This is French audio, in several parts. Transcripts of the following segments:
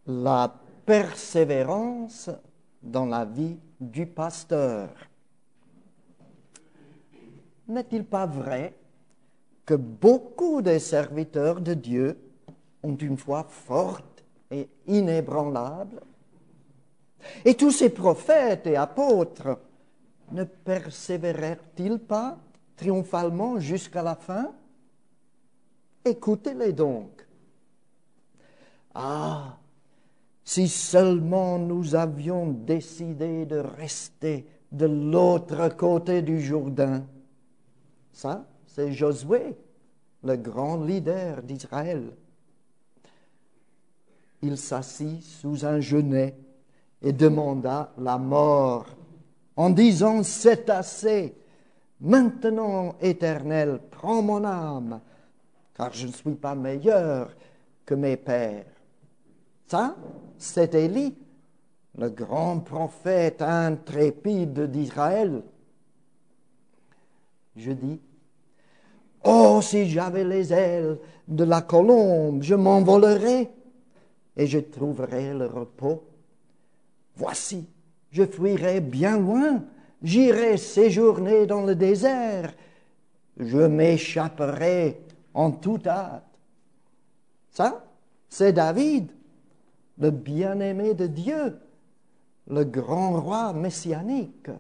la persévérance dans la vie du pasteur. N'est-il pas vrai que beaucoup des serviteurs de Dieu ont une foi forte et inébranlable? Et tous ces prophètes et apôtres ne persévérèrent-ils pas triomphalement jusqu'à la fin? Écoutez-les donc. Ah, si seulement nous avions décidé de rester de l'autre côté du Jourdain. Ça, c'est Josué, le grand leader d'Israël. Il s'assit sous un genêt et demanda la mort, en disant, c'est assez, maintenant, Éternel, prends mon âme, car je ne suis pas meilleur que mes pères. Ça, c'est Élie, le grand prophète intrépide d'Israël. Je dis, oh, si j'avais les ailes de la colombe, je m'envolerais et je trouverais le repos. Voici, je fuirai bien loin, j'irai séjourner dans le désert, je m'échapperai en toute hâte. Ça, c'est David, le bien-aimé de Dieu, le grand roi messianique.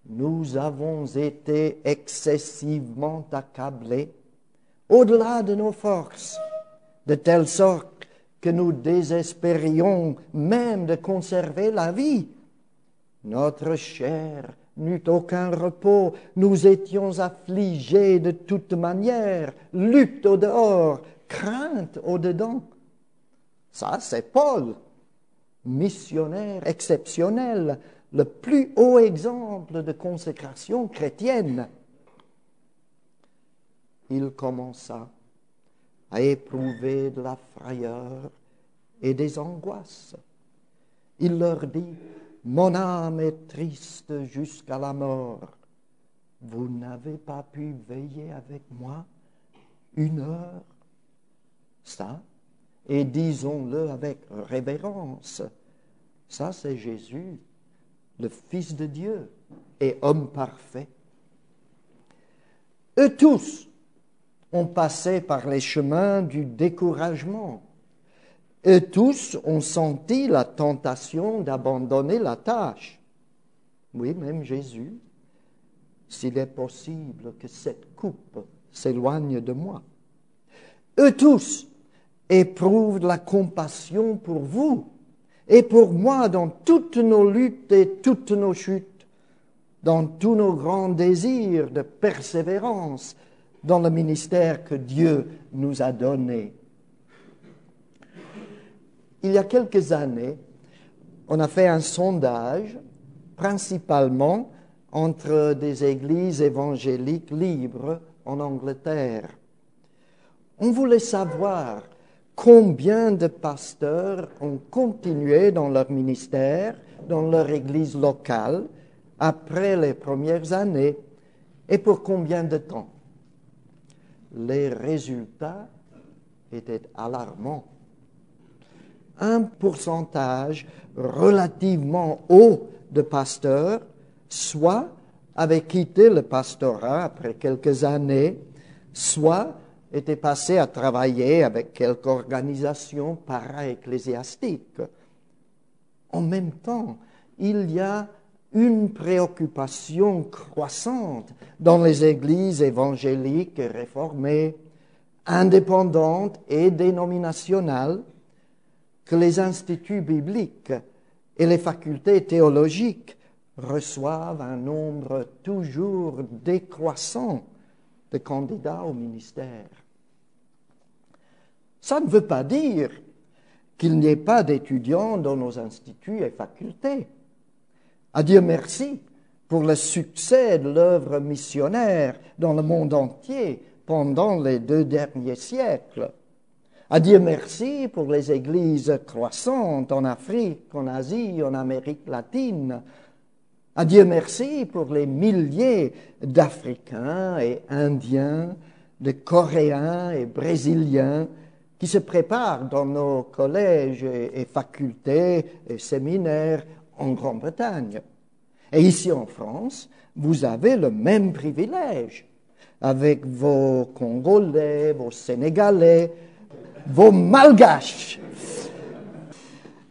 Nous avons été excessivement accablés, au-delà de nos forces, de telle sorte que nous désespérions même de conserver la vie. Notre chair n'eut aucun repos, nous étions affligés de toutes manières, lutte au dehors, crainte au dedans. Ça, c'est Paul, missionnaire exceptionnel, le plus haut exemple de consécration chrétienne. Il commença à éprouver de la frayeur et des angoisses. Il leur dit, mon âme est triste jusqu'à la mort. Vous n'avez pas pu veiller avec moi 1 heure? Ça, et disons-le avec révérence, ça c'est Jésus, le Fils de Dieu et homme parfait. Eux tous ont passé par les chemins du découragement. Eux tous ont senti la tentation d'abandonner la tâche. Oui, même Jésus, s'il est possible que cette coupe s'éloigne de moi. Eux tous éprouvent de la compassion pour vous et pour moi dans toutes nos luttes et toutes nos chutes, dans tous nos grands désirs de persévérance dans le ministère que Dieu nous a donné. Il y a quelques années, on a fait un sondage, principalement entre des églises évangéliques libres en Angleterre. On voulait savoir combien de pasteurs ont continué dans leur ministère, dans leur église locale, après les premières années, et pour combien de temps. Les résultats étaient alarmants. Un pourcentage relativement haut de pasteurs, soit avaient quitté le pastorat après quelques années, soit étaient passés à travailler avec quelque organisation para-ecclésiastique. En même temps, il y a une préoccupation croissante dans les églises évangéliques et réformées, indépendantes et dénominationnelles, que les instituts bibliques et les facultés théologiques reçoivent un nombre toujours décroissant de candidats au ministère. Ça ne veut pas dire qu'il n'y ait pas d'étudiants dans nos instituts et facultés. À Dieu merci pour le succès de l'œuvre missionnaire dans le monde entier pendant les 2 derniers siècles. À Dieu merci pour les églises croissantes en Afrique, en Asie, en Amérique latine. À Dieu merci pour les milliers d'Africains et Indiens, de Coréens et Brésiliens qui se préparent dans nos collèges et facultés et séminaires en Grande-Bretagne. Et ici en France, vous avez le même privilège avec vos Congolais, vos Sénégalais, vos Malgaches,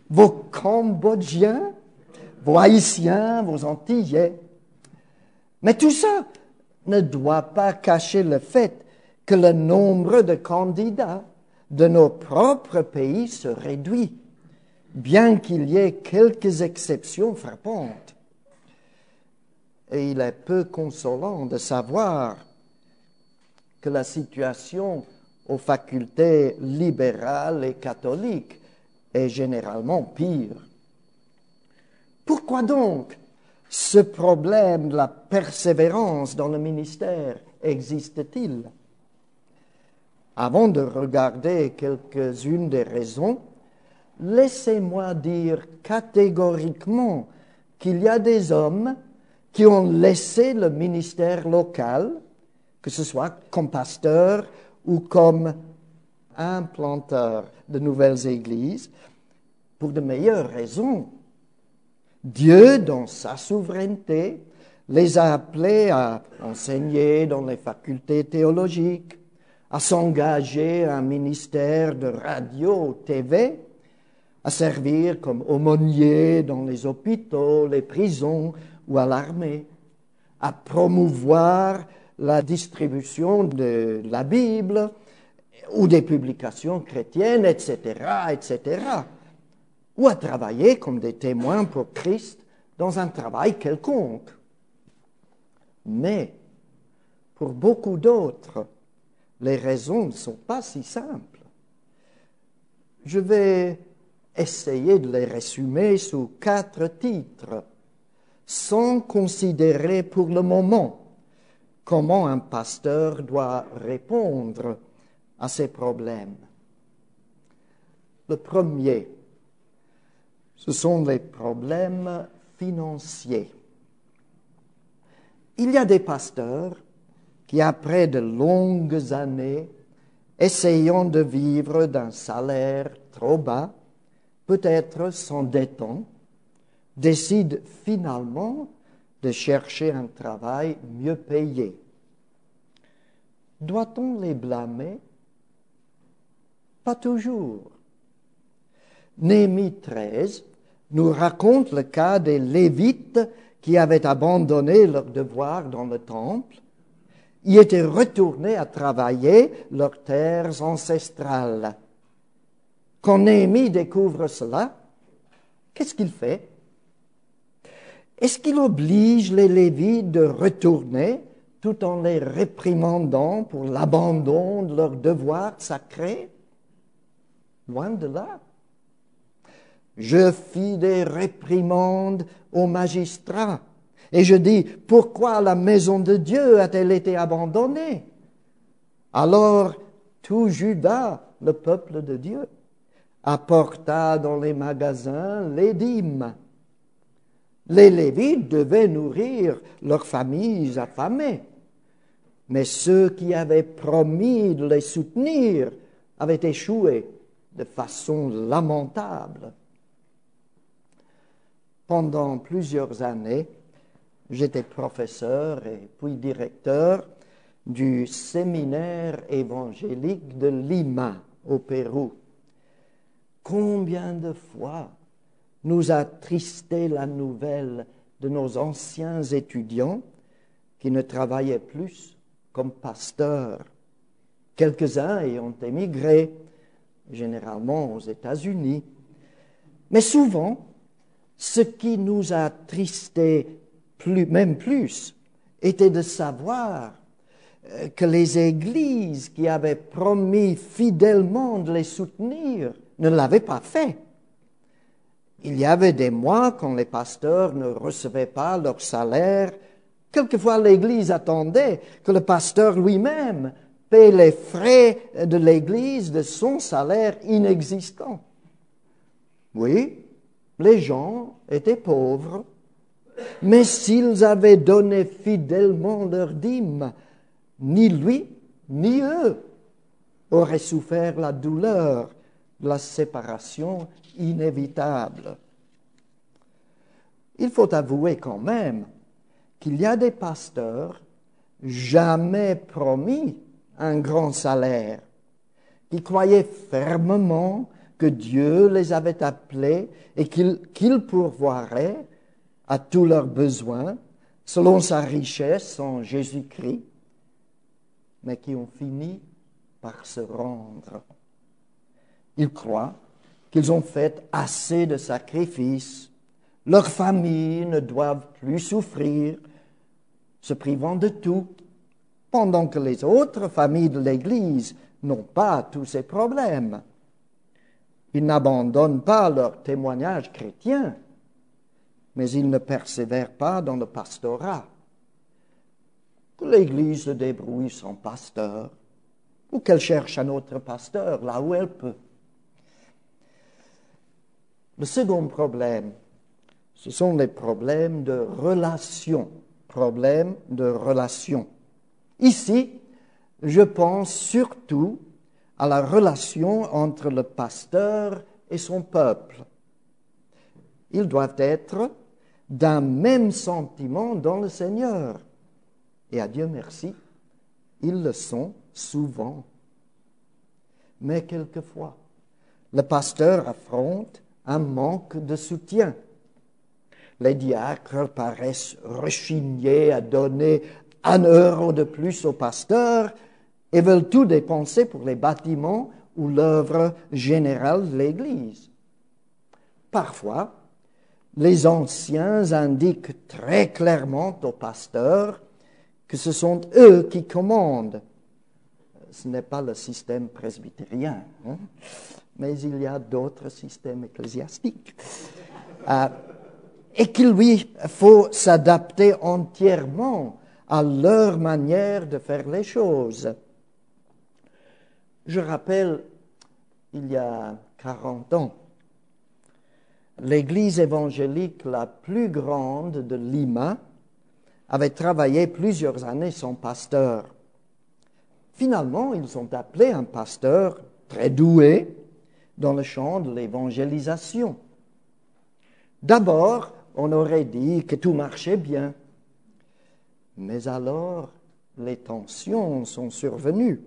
vos Cambodgiens, vos Haïtiens, vos Antillais. Mais tout ça ne doit pas cacher le fait que le nombre de candidats de nos propres pays se réduit, bien qu'il y ait quelques exceptions frappantes. Et il est peu consolant de savoir que la situation aux facultés libérales et catholiques est généralement pire. Pourquoi donc ce problème de la persévérance dans le ministère existe-t-il? Avant de regarder quelques-unes des raisons, laissez-moi dire catégoriquement qu'il y a des hommes qui ont laissé le ministère local, que ce soit comme pasteur ou comme implanteur de nouvelles églises, pour de meilleures raisons. Dieu, dans sa souveraineté, les a appelés à enseigner dans les facultés théologiques, à s'engager à un ministère de radio, TV, à servir comme aumônier dans les hôpitaux, les prisons ou à l'armée, à promouvoir la distribution de la Bible ou des publications chrétiennes, etc., etc., ou à travailler comme des témoins pour Christ dans un travail quelconque. Mais pour beaucoup d'autres, les raisons ne sont pas si simples. Je vais essayer de les résumer sous 4 titres, sans considérer pour le moment comment un pasteur doit répondre à ces problèmes. Le premier, ce sont les problèmes financiers. Il y a des pasteurs qui, après de longues années, essayant de vivre d'un salaire trop bas, peut-être s'endettant, décident finalement de chercher un travail mieux payé. Doit-on les blâmer? Pas toujours. Néhémie 13 nous raconte le cas des Lévites qui avaient abandonné leur devoir dans le temple, y étaient retournés à travailler leurs terres ancestrales. Quand Néhémie découvre cela, qu'est-ce qu'il fait? Est-ce qu'il oblige les Lévites de retourner tout en les réprimandant pour l'abandon de leurs devoirs sacrés? Loin de là. Je fis des réprimandes aux magistrats et je dis, pourquoi la maison de Dieu a-t-elle été abandonnée? Alors tout Juda, le peuple de Dieu, apporta dans les magasins les dîmes. Les Lévites devaient nourrir leurs familles affamées, mais ceux qui avaient promis de les soutenir avaient échoué de façon lamentable. Pendant plusieurs années, j'étais professeur et puis directeur du séminaire évangélique de Lima, au Pérou. Combien de fois nous a attristé la nouvelle de nos anciens étudiants qui ne travaillaient plus comme pasteurs, quelques-uns ayant émigré, généralement aux États-Unis. Mais souvent, ce qui nous a attristé même plus était de savoir que les églises qui avaient promis fidèlement de les soutenir ne l'avaient pas fait. Il y avait des mois quand les pasteurs ne recevaient pas leur salaire. Quelquefois, l'Église attendait que le pasteur lui-même paie les frais de l'Église de son salaire inexistant. Oui, les gens étaient pauvres, mais s'ils avaient donné fidèlement leur dîme, ni lui, ni eux aurait souffert la douleur de la séparation inévitable. Il faut avouer quand même qu'il y a des pasteurs jamais promis un grand salaire, qui croyaient fermement que Dieu les avait appelés et qu'il pourvoirait à tous leurs besoins selon sa richesse en Jésus-Christ, mais qui ont fini par se rendre. Ils croient qu'ils ont fait assez de sacrifices. Leurs familles ne doivent plus souffrir, se privant de tout, pendant que les autres familles de l'Église n'ont pas tous ces problèmes. Ils n'abandonnent pas leur témoignage chrétien, mais ils ne persévèrent pas dans le pastorat. Que l'Église se débrouille sans pasteur, ou qu'elle cherche un autre pasteur là où elle peut. Le second problème, ce sont les problèmes de relation. Problèmes de relation. Ici, je pense surtout à la relation entre le pasteur et son peuple. Ils doivent être d'un même sentiment dans le Seigneur. Et à Dieu merci, ils le sont souvent. Mais quelquefois, le pasteur affronte un manque de soutien. Les diacres paraissent rechigner à donner 1 euro de plus au pasteur et veulent tout dépenser pour les bâtiments ou l'œuvre générale de l'Église. Parfois, les anciens indiquent très clairement aux pasteurs que ce sont eux qui commandent. Ce n'est pas le système presbytérien, hein? Mais il y a d'autres systèmes ecclésiastiques. Et qu'il lui faut s'adapter entièrement à leur manière de faire les choses. Je rappelle, il y a 40 ans, l'église évangélique la plus grande de Lima avait travaillé plusieurs années sans pasteur. Finalement, ils ont appelé un pasteur très doué dans le champ de l'évangélisation. D'abord, on aurait dit que tout marchait bien. Mais alors, les tensions sont survenues.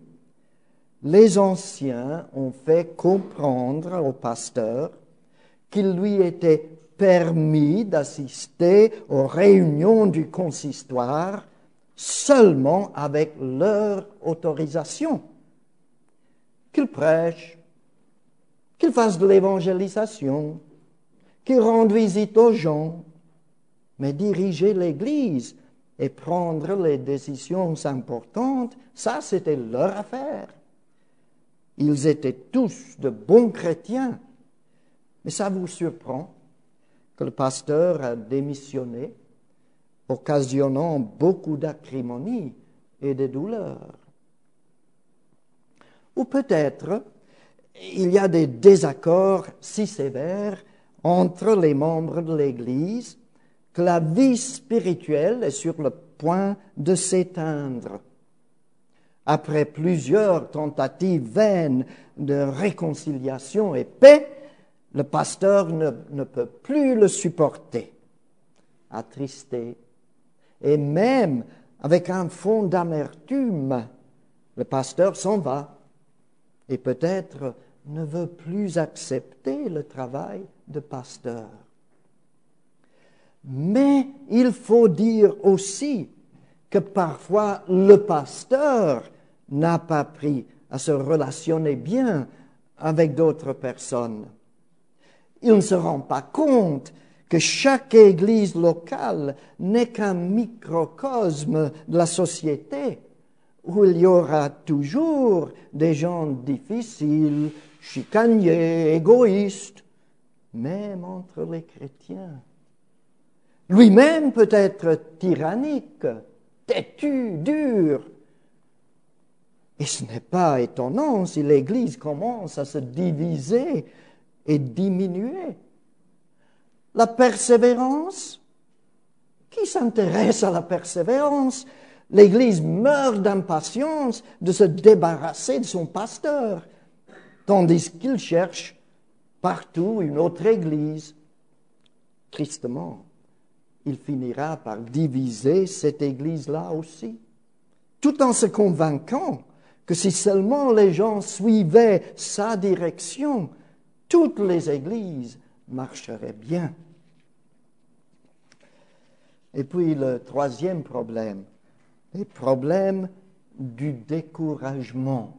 Les anciens ont fait comprendre au pasteur qu'il lui était permis d'assister aux réunions du consistoire seulement avec leur autorisation. Qu'il prêche, qu'il fasse de l'évangélisation, qu'il rende visite aux gens, mais diriger l'Église et prendre les décisions importantes, ça c'était leur affaire. Ils étaient tous de bons chrétiens, mais ça vous surprend que le pasteur a démissionné, occasionnant beaucoup d'acrimonie et de douleur. Ou peut-être il y a des désaccords si sévères entre les membres de l'Église que la vie spirituelle est sur le point de s'éteindre. Après plusieurs tentatives vaines de réconciliation et paix, le pasteur ne peut plus le supporter, attristé, et même avec un fond d'amertume, le pasteur s'en va et peut-être ne veut plus accepter le travail de pasteur. Mais il faut dire aussi que parfois le pasteur n'a pas appris à se relationner bien avec d'autres personnes. Il ne se rend pas compte que chaque église locale n'est qu'un microcosme de la société où il y aura toujours des gens difficiles, chicaniers, égoïstes, même entre les chrétiens. Lui-même peut être tyrannique, têtu, dur. Et ce n'est pas étonnant si l'Église commence à se diviser et diminuer. La persévérance, qui s'intéresse à la persévérance, L'Église meurt d'impatience de se débarrasser de son pasteur, tandis qu'il cherche partout une autre Église. Tristement, il finira par diviser cette Église-là aussi, tout en se convainquant que si seulement les gens suivaient sa direction, toutes les Églises marcheraient bien. Et puis le troisième problème, le problème du découragement.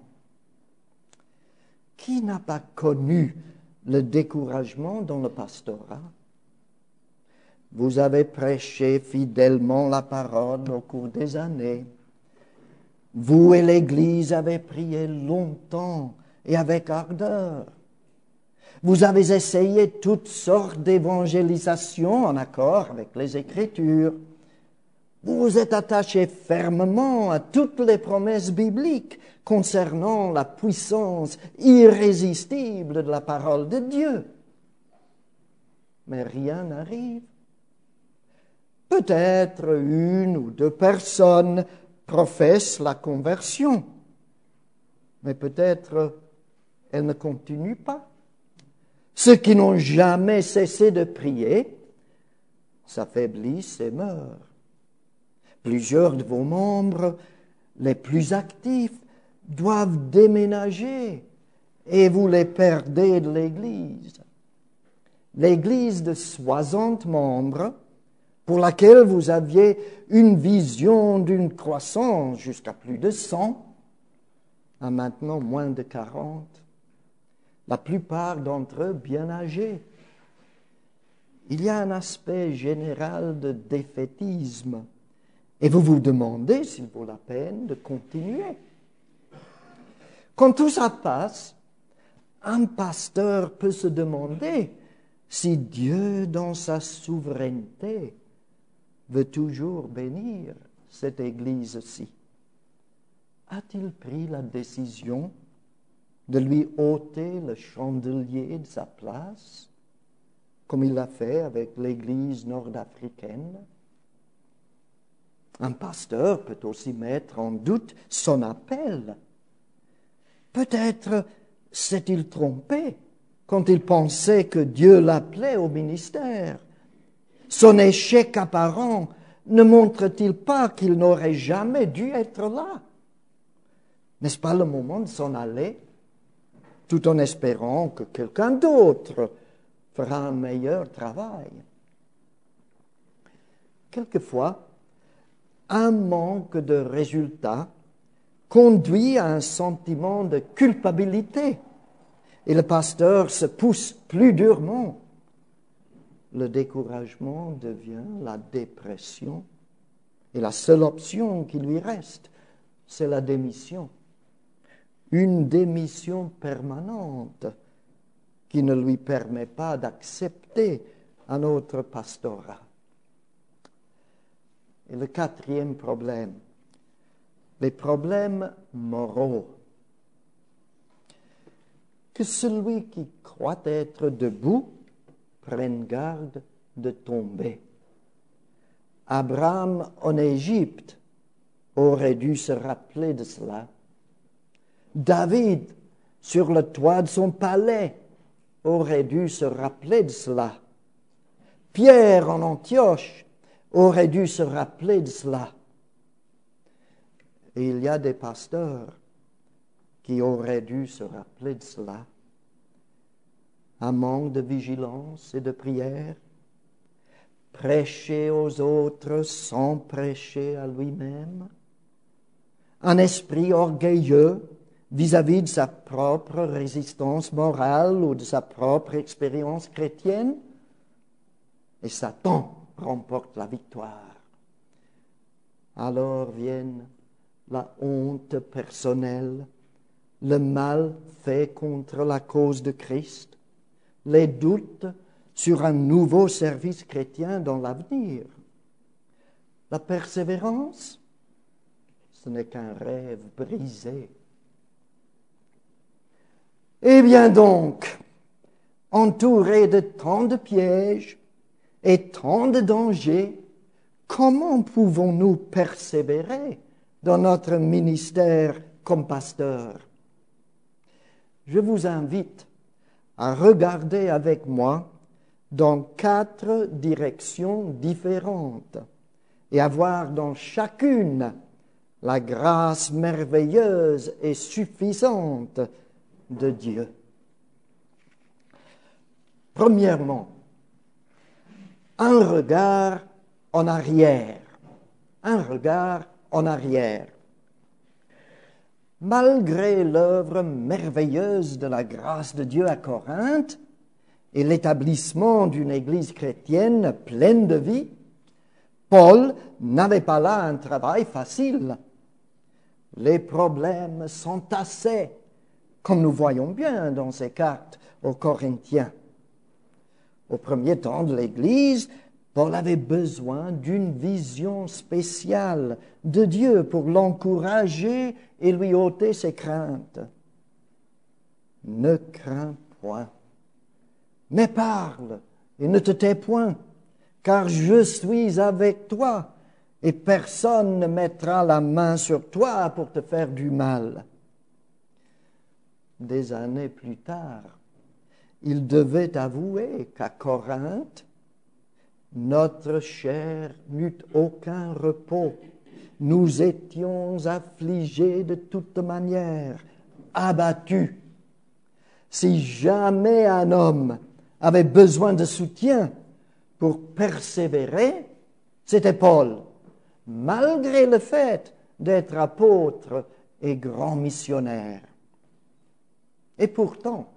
Qui n'a pas connu le découragement dans le pastorat? Vous avez prêché fidèlement la parole au cours des années. Vous et l'Église avez prié longtemps et avec ardeur. Vous avez essayé toutes sortes d'évangélisations en accord avec les Écritures. Vous vous êtes attaché fermement à toutes les promesses bibliques concernant la puissance irrésistible de la parole de Dieu. Mais rien n'arrive. Peut-être une ou deux personnes professent la conversion, mais peut-être elles ne continuent pas. Ceux qui n'ont jamais cessé de prier s'affaiblissent et meurent. Plusieurs de vos membres, les plus actifs, doivent déménager et vous les perdez de l'Église. L'Église de 60 membres, pour laquelle vous aviez une vision d'une croissance jusqu'à plus de 100, a maintenant moins de 40. La plupart d'entre eux bien âgés. Il y a un aspect général de défaitisme et vous vous demandez s'il vaut la peine de continuer. Quand tout ça passe, un pasteur peut se demander si Dieu, dans sa souveraineté, veut toujours bénir cette Église-ci. A-t-il pris la décision de lui ôter le chandelier de sa place, comme il l'a fait avec l'Église nord-africaine? Un pasteur peut aussi mettre en doute son appel. Peut-être s'est-il trompé quand il pensait que Dieu l'appelait au ministère. Son échec apparent ne montre-t-il pas qu'il n'aurait jamais dû être là? N'est-ce pas le moment de s'en aller, tout en espérant que quelqu'un d'autre fera un meilleur travail? Quelquefois, un manque de résultats conduit à un sentiment de culpabilité et le pasteur se pousse plus durement. Le découragement devient la dépression et la seule option qui lui reste, c'est la démission. Une démission permanente qui ne lui permet pas d'accepter un autre pastorat. Et le quatrième problème, les problèmes moraux. Que celui qui croit être debout prenne garde de tomber. Abraham en Égypte aurait dû se rappeler de cela. David, sur le toit de son palais, aurait dû se rappeler de cela. Pierre en Antioche aurait dû se rappeler de cela. Et il y a des pasteurs qui auraient dû se rappeler de cela. Un manque de vigilance et de prière, prêcher aux autres sans prêcher à lui-même, un esprit orgueilleux vis-à-vis de sa propre résistance morale ou de sa propre expérience chrétienne, et Satan remporte la victoire. Alors viennent la honte personnelle, le mal fait contre la cause de Christ, les doutes sur un nouveau service chrétien dans l'avenir. La persévérance, ce n'est qu'un rêve brisé. Eh bien donc, entouré de tant de pièges et tant de dangers, comment pouvons-nous persévérer dans notre ministère comme pasteur? Je vous invite à regarder avec moi dans 4 directions différentes et à voir dans chacune la grâce merveilleuse et suffisante de Dieu. Premièrement, un regard en arrière. Un regard en arrière. Malgré l'œuvre merveilleuse de la grâce de Dieu à Corinthe et l'établissement d'une église chrétienne pleine de vie, Paul n'avait pas là un travail facile. Les problèmes s'entassaient, comme nous voyons bien dans ces cartes aux Corinthiens. Au premier temps de l'Église, Paul avait besoin d'une vision spéciale de Dieu pour l'encourager et lui ôter ses craintes. Ne crains point, mais parle et ne te tais point, car je suis avec toi et personne ne mettra la main sur toi pour te faire du mal. Des années plus tard, il devait avouer qu'à Corinthe, notre chair n'eut aucun repos. Nous étions affligés de toute manière, abattus. Si jamais un homme avait besoin de soutien pour persévérer, c'était Paul, malgré le fait d'être apôtre et grand missionnaire. Et pourtant,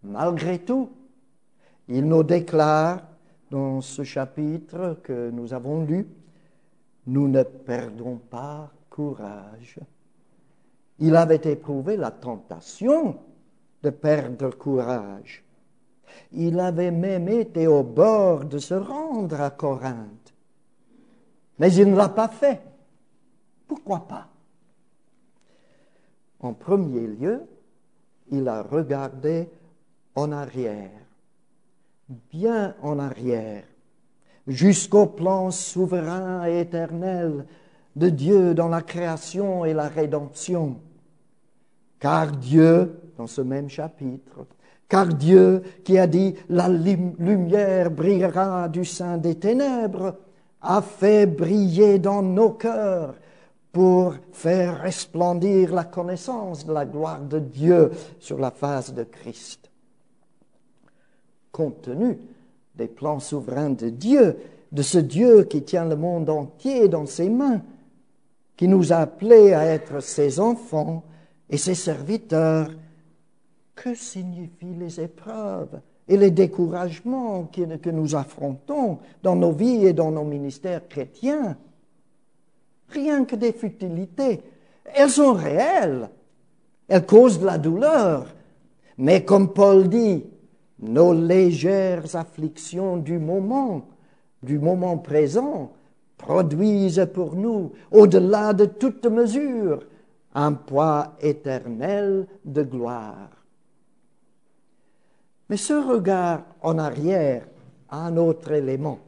malgré tout, il nous déclare dans ce chapitre que nous avons lu, nous ne perdons pas courage. Il avait éprouvé la tentation de perdre courage. Il avait même été au bord de se rendre à Corinthe. Mais il ne l'a pas fait. Pourquoi pas? En premier lieu, il a regardé en arrière, bien en arrière, jusqu'au plan souverain et éternel de Dieu dans la création et la rédemption. Car Dieu, dans ce même chapitre, car Dieu qui a dit « la lumière brillera du sein des ténèbres », a fait briller dans nos cœurs pour faire resplendir la connaissance de la gloire de Dieu sur la face de Christ. Compte tenu des plans souverains de Dieu, de ce Dieu qui tient le monde entier dans ses mains, qui nous a appelés à être ses enfants et ses serviteurs, que signifient les épreuves et les découragements que nous affrontons dans nos vies et dans nos ministères chrétiens? Rien que des futilités. Elles sont réelles. Elles causent de la douleur. Mais comme Paul dit, nos légères afflictions du moment présent, produisent pour nous, au-delà de toute mesure, un poids éternel de gloire. Mais ce regard en arrière a un autre élément.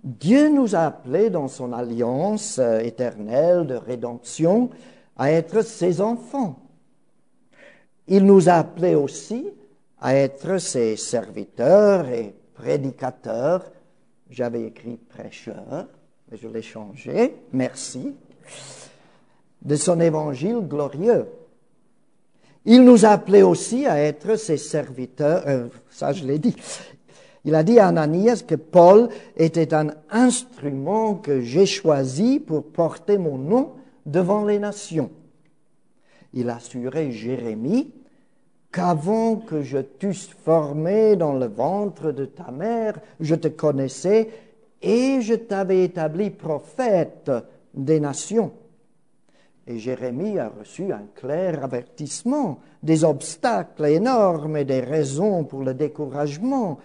Dieu nous a appelés dans son alliance éternelle de rédemption à être ses enfants. Il nous a appelés aussi à être ses serviteurs et prédicateurs. J'avais écrit prêcheur, mais je l'ai changé, merci, de son évangile glorieux. Il nous a appelés aussi à être ses serviteurs, ça je l'ai dit. Il a dit à Ananias que Paul était un instrument que j'ai choisi pour porter mon nom devant les nations. Il a assuré Jérémie qu'avant que je t'eusse formé dans le ventre de ta mère, je te connaissais et je t'avais établi prophète des nations. Et Jérémie a reçu un clair avertissement des obstacles énormes et des raisons pour le découragement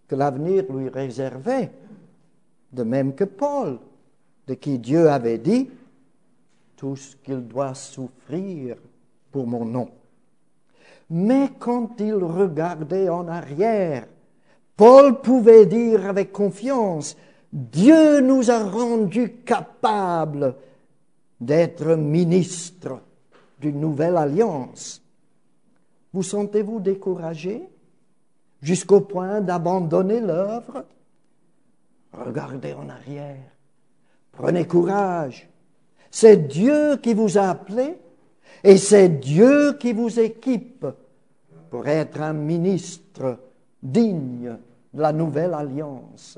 que l'avenir lui réservait, de même que Paul, de qui Dieu avait dit tout ce qu'il doit souffrir pour mon nom. Mais quand il regardait en arrière, Paul pouvait dire avec confiance, Dieu nous a rendus capables d'être ministres d'une nouvelle alliance. Vous sentez-vous découragé jusqu'au point d'abandonner l'œuvre? Regardez en arrière. Prenez courage. C'est Dieu qui vous a appelé et c'est Dieu qui vous équipe pour être un ministre digne de la nouvelle alliance.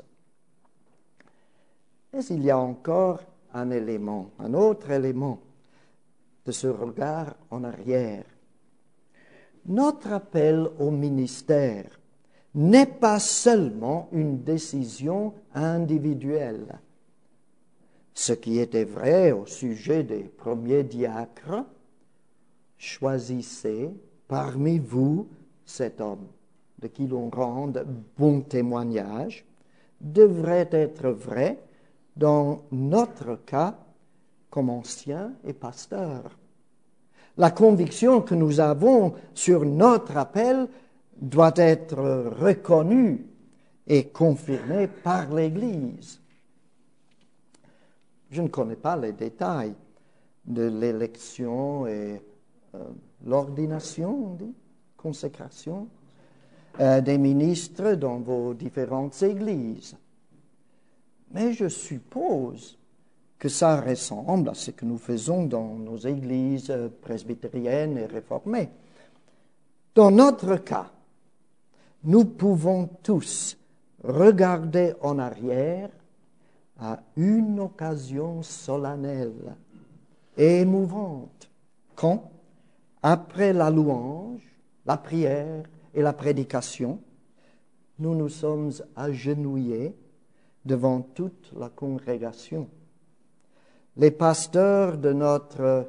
Mais il y a encore un élément, un autre élément de ce regard en arrière. Notre appel au ministère n'est pas seulement une décision individuelle. Ce qui était vrai au sujet des premiers diacres, choisissez parmi vous cet homme de qui l'on rende bon témoignage, devrait être vrai dans notre cas comme anciens et pasteurs. La conviction que nous avons sur notre appel doit être reconnue et confirmée par l'Église. Je ne connais pas les détails de l'élection et l'ordination, on dit, consécration, des ministres dans vos différentes églises. Mais je suppose que ça ressemble à ce que nous faisons dans nos églises presbytériennes et réformées. Dans notre cas, nous pouvons tous regarder en arrière à une occasion solennelle et émouvante, quand, après la louange, la prière et la prédication, nous nous sommes agenouillés devant toute la congrégation. Les pasteurs de notre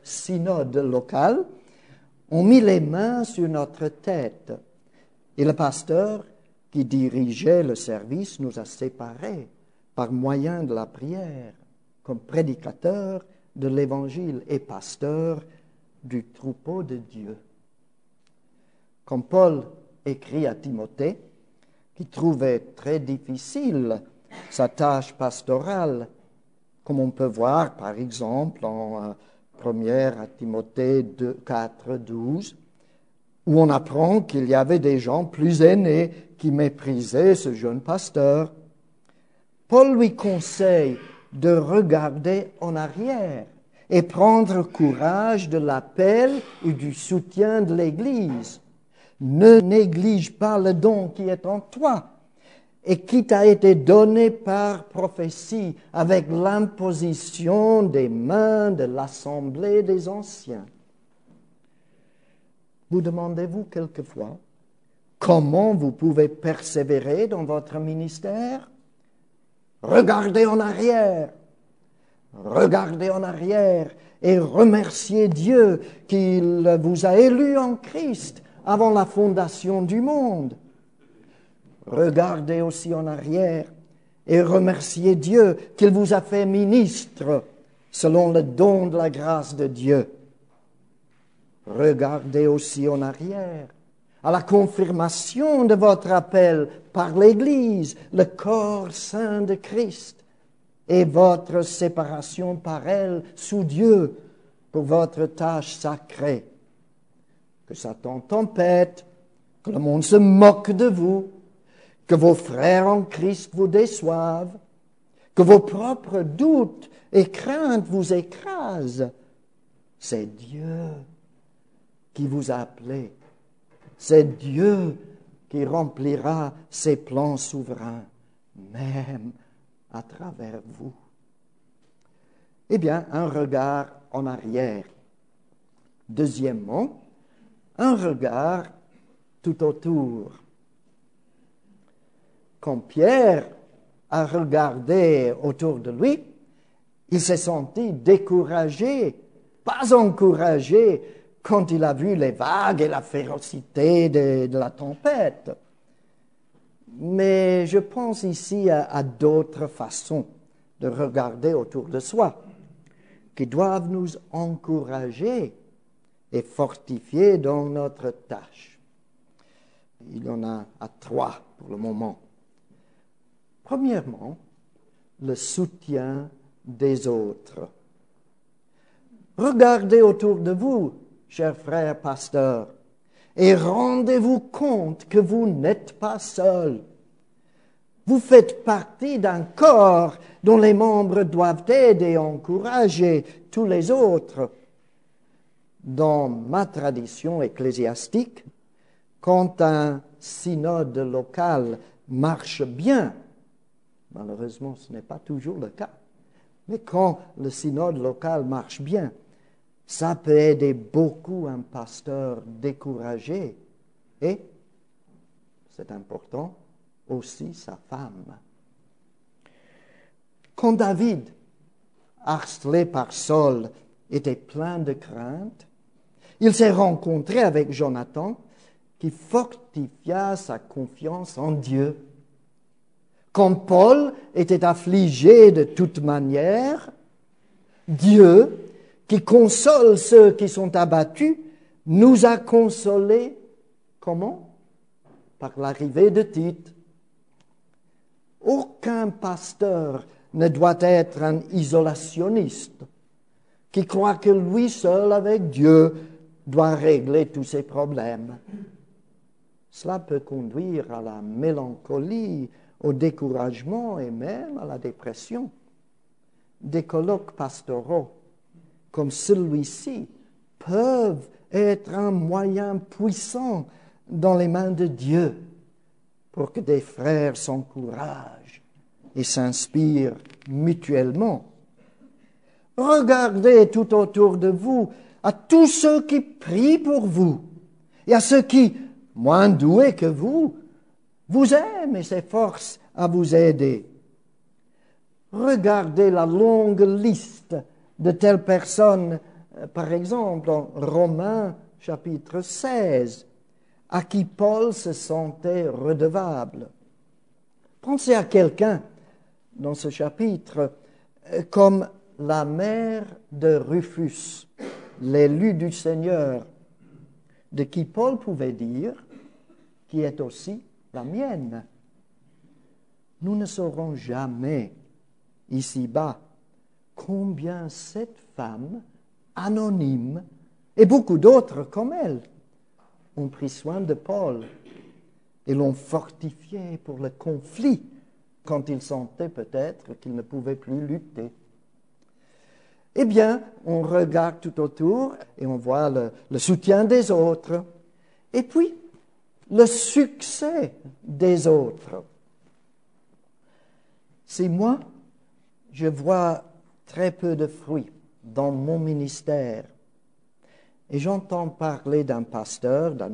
synode local ont mis les mains sur notre tête et le pasteur qui dirigeait le service nous a séparés par moyen de la prière comme prédicateur de l'Évangile et pasteur du troupeau de Dieu. Comme Paul écrit à Timothée, qui trouvait très difficile sa tâche pastorale, comme on peut voir par exemple en 1 Timothée 4, 12, où on apprend qu'il y avait des gens plus aînés qui méprisaient ce jeune pasteur. Paul lui conseille de regarder en arrière et prendre courage de l'appel et du soutien de l'Église. Ne néglige pas le don qui est en toi et qui t'a été donné par prophétie avec l'imposition des mains de l'assemblée des anciens. Vous demandez-vous quelquefois comment vous pouvez persévérer dans votre ministère? Regardez en arrière et remerciez Dieu qu'il vous a élu en Christ avant la fondation du monde. Regardez aussi en arrière et remerciez Dieu qu'il vous a fait ministre selon le don de la grâce de Dieu. Regardez aussi en arrière à la confirmation de votre appel par l'Église, le corps saint de Christ, et votre séparation par elle sous Dieu pour votre tâche sacrée. Que Satan tempête, que le monde se moque de vous, que vos frères en Christ vous déçoivent, que vos propres doutes et craintes vous écrasent. C'est Dieu qui vous a appelé. C'est Dieu qui remplira ses plans souverains, même à travers vous. Eh bien, un regard en arrière. Deuxièmement, un regard tout autour. Quand Pierre a regardé autour de lui, il s'est senti découragé, pas encouragé, quand il a vu les vagues et la férocité de la tempête. Mais je pense ici à d'autres façons de regarder autour de soi, qui doivent nous encourager et fortifier dans notre tâche. Il y en a 3 pour le moment. Premièrement, le soutien des autres. Regardez autour de vous, chers frères pasteurs, et rendez-vous compte que vous n'êtes pas seuls. Vous faites partie d'un corps dont les membres doivent aider et encourager tous les autres. Dans ma tradition ecclésiastique, quand un synode local marche bien, malheureusement ce n'est pas toujours le cas, mais quand le synode local marche bien, ça peut aider beaucoup un pasteur découragé et, c'est important, aussi sa femme. Quand David, harcelé par Saul, était plein de crainte, il s'est rencontré avec Jonathan qui fortifia sa confiance en Dieu. Quand Paul était affligé de toute manière, Dieu, qui console ceux qui sont abattus, nous a consolés. Comment? Par l'arrivée de Tite. Aucun pasteur ne doit être un isolationniste qui croit que lui seul, avec Dieu, doit régler tous ses problèmes. Cela peut conduire à la mélancolie, au découragement et même à la dépression. Des colloques pastoraux comme celui-ci peuvent être un moyen puissant dans les mains de Dieu pour que des frères s'encouragent et s'inspirent mutuellement. Regardez tout autour de vous à tous ceux qui prient pour vous et à ceux qui, moins doués que vous aiment et s'efforcent à vous aider. Regardez la longue liste de telles personnes, par exemple dans Romains chapitre 16, à qui Paul se sentait redevable. Pensez à quelqu'un dans ce chapitre comme la mère de Rufus, l'élu du Seigneur, de qui Paul pouvait dire, qui est aussi la mienne. Nous ne saurons jamais, ici-bas, combien cette femme, anonyme, et beaucoup d'autres comme elle, ont pris soin de Paul et l'ont fortifié pour le conflit quand il sentait peut-être qu'il ne pouvait plus lutter. Eh bien, on regarde tout autour et on voit le soutien des autres et puis le succès des autres. Si moi, je vois très peu de fruits dans mon ministère, et j'entends parler d'un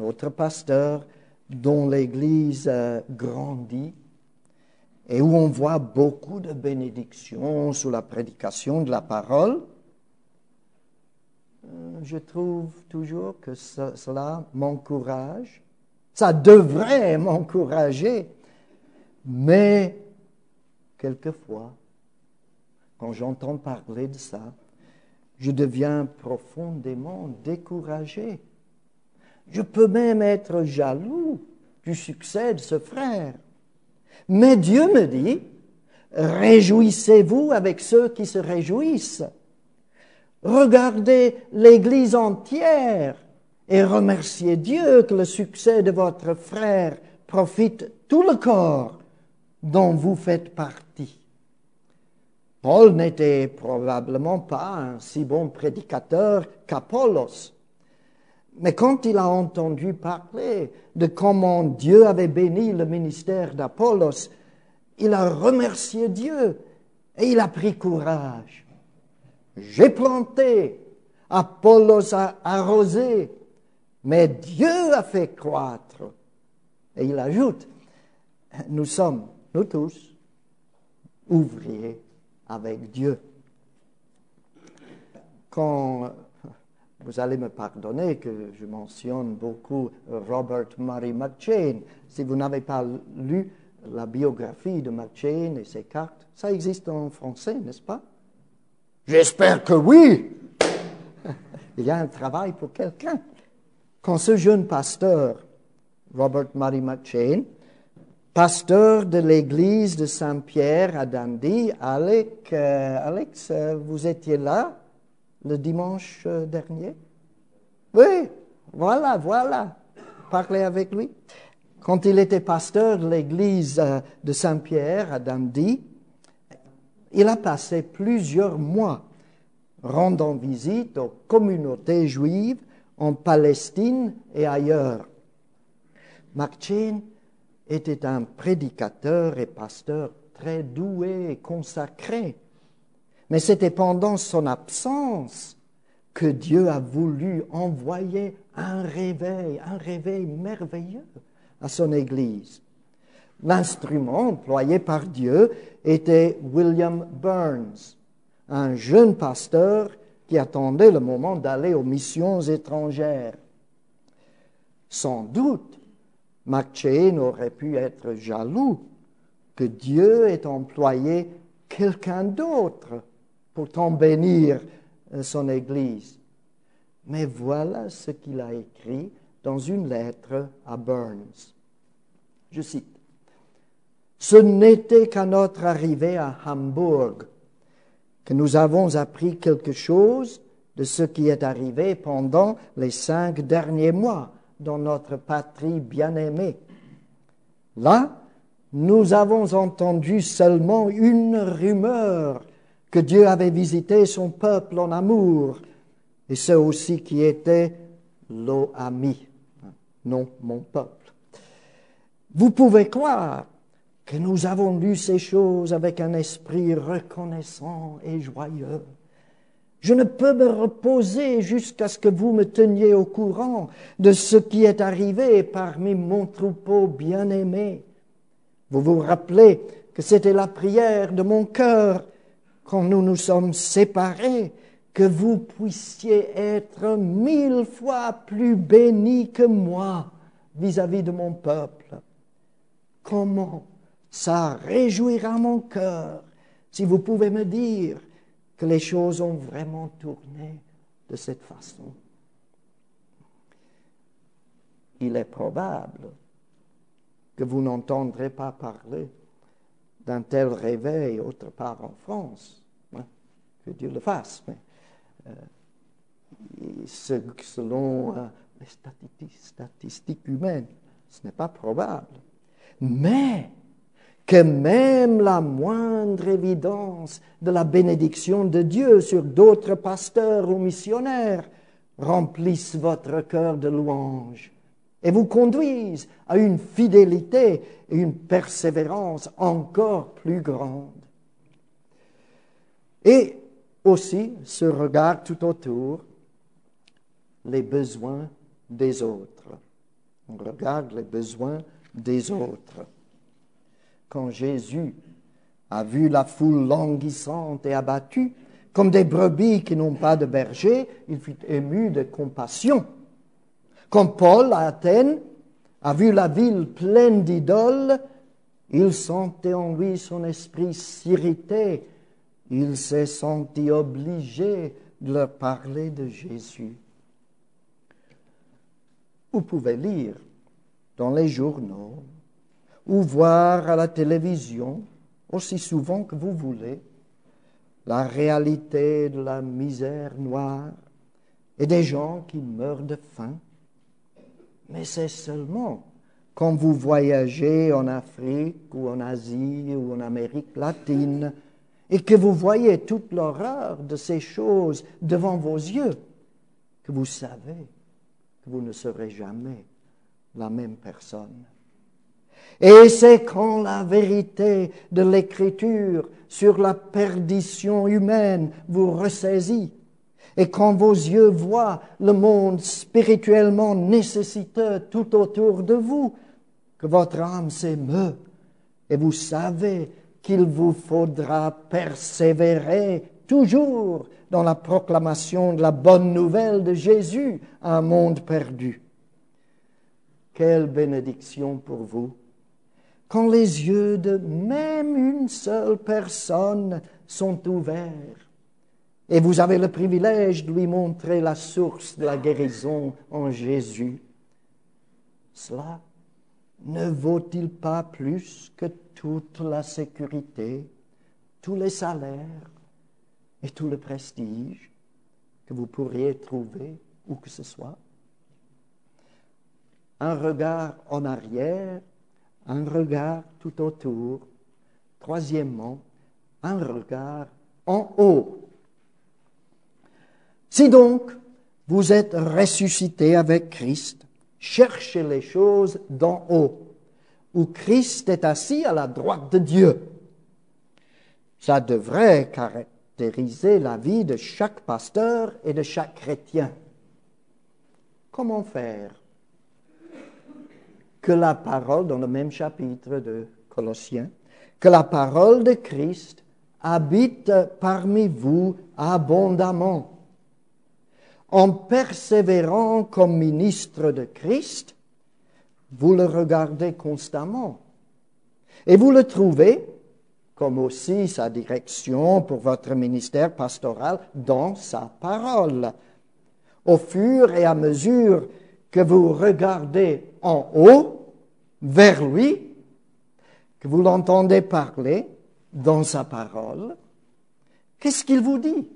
autre pasteur, dont l'Église grandit, et où on voit beaucoup de bénédictions sous la prédication de la parole, je trouve toujours que cela m'encourage. Ça devrait m'encourager, mais quelquefois, quand j'entends parler de ça, je deviens profondément découragé. Je peux même être jaloux du succès de ce frère. Mais Dieu me dit, réjouissez-vous avec ceux qui se réjouissent. Regardez l'Église entière et remerciez Dieu que le succès de votre frère profite tout le corps dont vous faites partie. Paul n'était probablement pas un si bon prédicateur qu'Apollos. Mais quand il a entendu parler de comment Dieu avait béni le ministère d'Apollos, il a remercié Dieu et il a pris courage. J'ai planté, Apollos a arrosé, mais Dieu a fait croître. Et il ajoute, nous sommes, nous tous, ouvriers avec Dieu. Quand vous allez me pardonner que je mentionne beaucoup Robert Murray McCheyne, si vous n'avez pas lu la biographie de McCheyne et ses cartes, ça existe en français, n'est-ce pas? J'espère que oui. Il y a un travail pour quelqu'un. Quand ce jeune pasteur, Robert Murray McCheyne, pasteur de l'église de Saint-Pierre à Dundee. Alex, vous étiez là le dimanche dernier? Oui, voilà. Parlez avec lui. Quand il était pasteur de l'église de Saint-Pierre à Dundee, il a passé plusieurs mois rendant visite aux communautés juives en Palestine et ailleurs. McCheyne était un prédicateur et pasteur très doué et consacré. Mais c'était pendant son absence que Dieu a voulu envoyer un réveil merveilleux à son Église. L'instrument employé par Dieu était William Burns, un jeune pasteur qui attendait le moment d'aller aux missions étrangères. Sans doute, McCheyne aurait pu être jaloux que Dieu ait employé quelqu'un d'autre pour tant bénir son Église. Mais voilà ce qu'il a écrit dans une lettre à Burns. Je cite, « Ce n'était qu'à notre arrivée à Hambourg que nous avons appris quelque chose de ce qui est arrivé pendant les 5 derniers mois dans notre patrie bien-aimée. Là, nous avons entendu seulement une rumeur que Dieu avait visité son peuple en amour, et ceux aussi qui étaient l'O-Ami, non mon peuple. Vous pouvez croire que nous avons lu ces choses avec un esprit reconnaissant et joyeux. Je ne peux me reposer jusqu'à ce que vous me teniez au courant de ce qui est arrivé parmi mon troupeau bien-aimé. Vous vous rappelez que c'était la prière de mon cœur quand nous nous sommes séparés, que vous puissiez être 1000 fois plus bénis que moi vis-à-vis de mon peuple. Comment ça réjouira mon cœur si vous pouvez me dire que les choses ont vraiment tourné de cette façon. Il est probable que vous n'entendrez pas parler d'un tel réveil autre part en France. Que Dieu le fasse. Mais selon les statistiques humaines, ce n'est pas probable. Mais que même la moindre évidence de la bénédiction de Dieu sur d'autres pasteurs ou missionnaires remplisse votre cœur de louange et vous conduise à une fidélité et une persévérance encore plus grande. Et aussi ce regard tout autour, les besoins des autres. On regarde les besoins des autres. Quand Jésus a vu la foule languissante et abattue, comme des brebis qui n'ont pas de berger, il fut ému de compassion. Quand Paul, à Athènes, a vu la ville pleine d'idoles, il sentait en lui son esprit s'irriter. Il s'est senti obligé de leur parler de Jésus. Vous pouvez lire dans les journaux ou voir à la télévision, aussi souvent que vous voulez, la réalité de la misère noire et des gens qui meurent de faim. Mais c'est seulement quand vous voyagez en Afrique ou en Asie ou en Amérique latine et que vous voyez toute l'horreur de ces choses devant vos yeux que vous savez que vous ne serez jamais la même personne. Et c'est quand la vérité de l'Écriture sur la perdition humaine vous ressaisit, et quand vos yeux voient le monde spirituellement nécessiteux tout autour de vous, que votre âme s'émeut, et vous savez qu'il vous faudra persévérer toujours dans la proclamation de la bonne nouvelle de Jésus à un monde perdu. Quelle bénédiction pour vous, quand les yeux de même une seule personne sont ouverts et vous avez le privilège de lui montrer la source de la guérison en Jésus. Cela ne vaut-il pas plus que toute la sécurité, tous les salaires et tout le prestige que vous pourriez trouver où que ce soit? Un regard en arrière, un regard tout autour. Troisièmement, un regard en haut. Si donc vous êtes ressuscité avec Christ, cherchez les choses d'en haut, où Christ est assis à la droite de Dieu. Ça devrait caractériser la vie de chaque pasteur et de chaque chrétien. Comment faire que la parole, dans le même chapitre de Colossiens, que la parole de Christ habite parmi vous abondamment, en persévérant comme ministre de Christ, vous le regardez constamment. Et vous le trouvez, comme aussi sa direction pour votre ministère pastoral, dans sa parole. Au fur et à mesure que vous regardez en haut, vers lui, que vous l'entendez parler dans sa parole, qu'est-ce qu'il vous dit?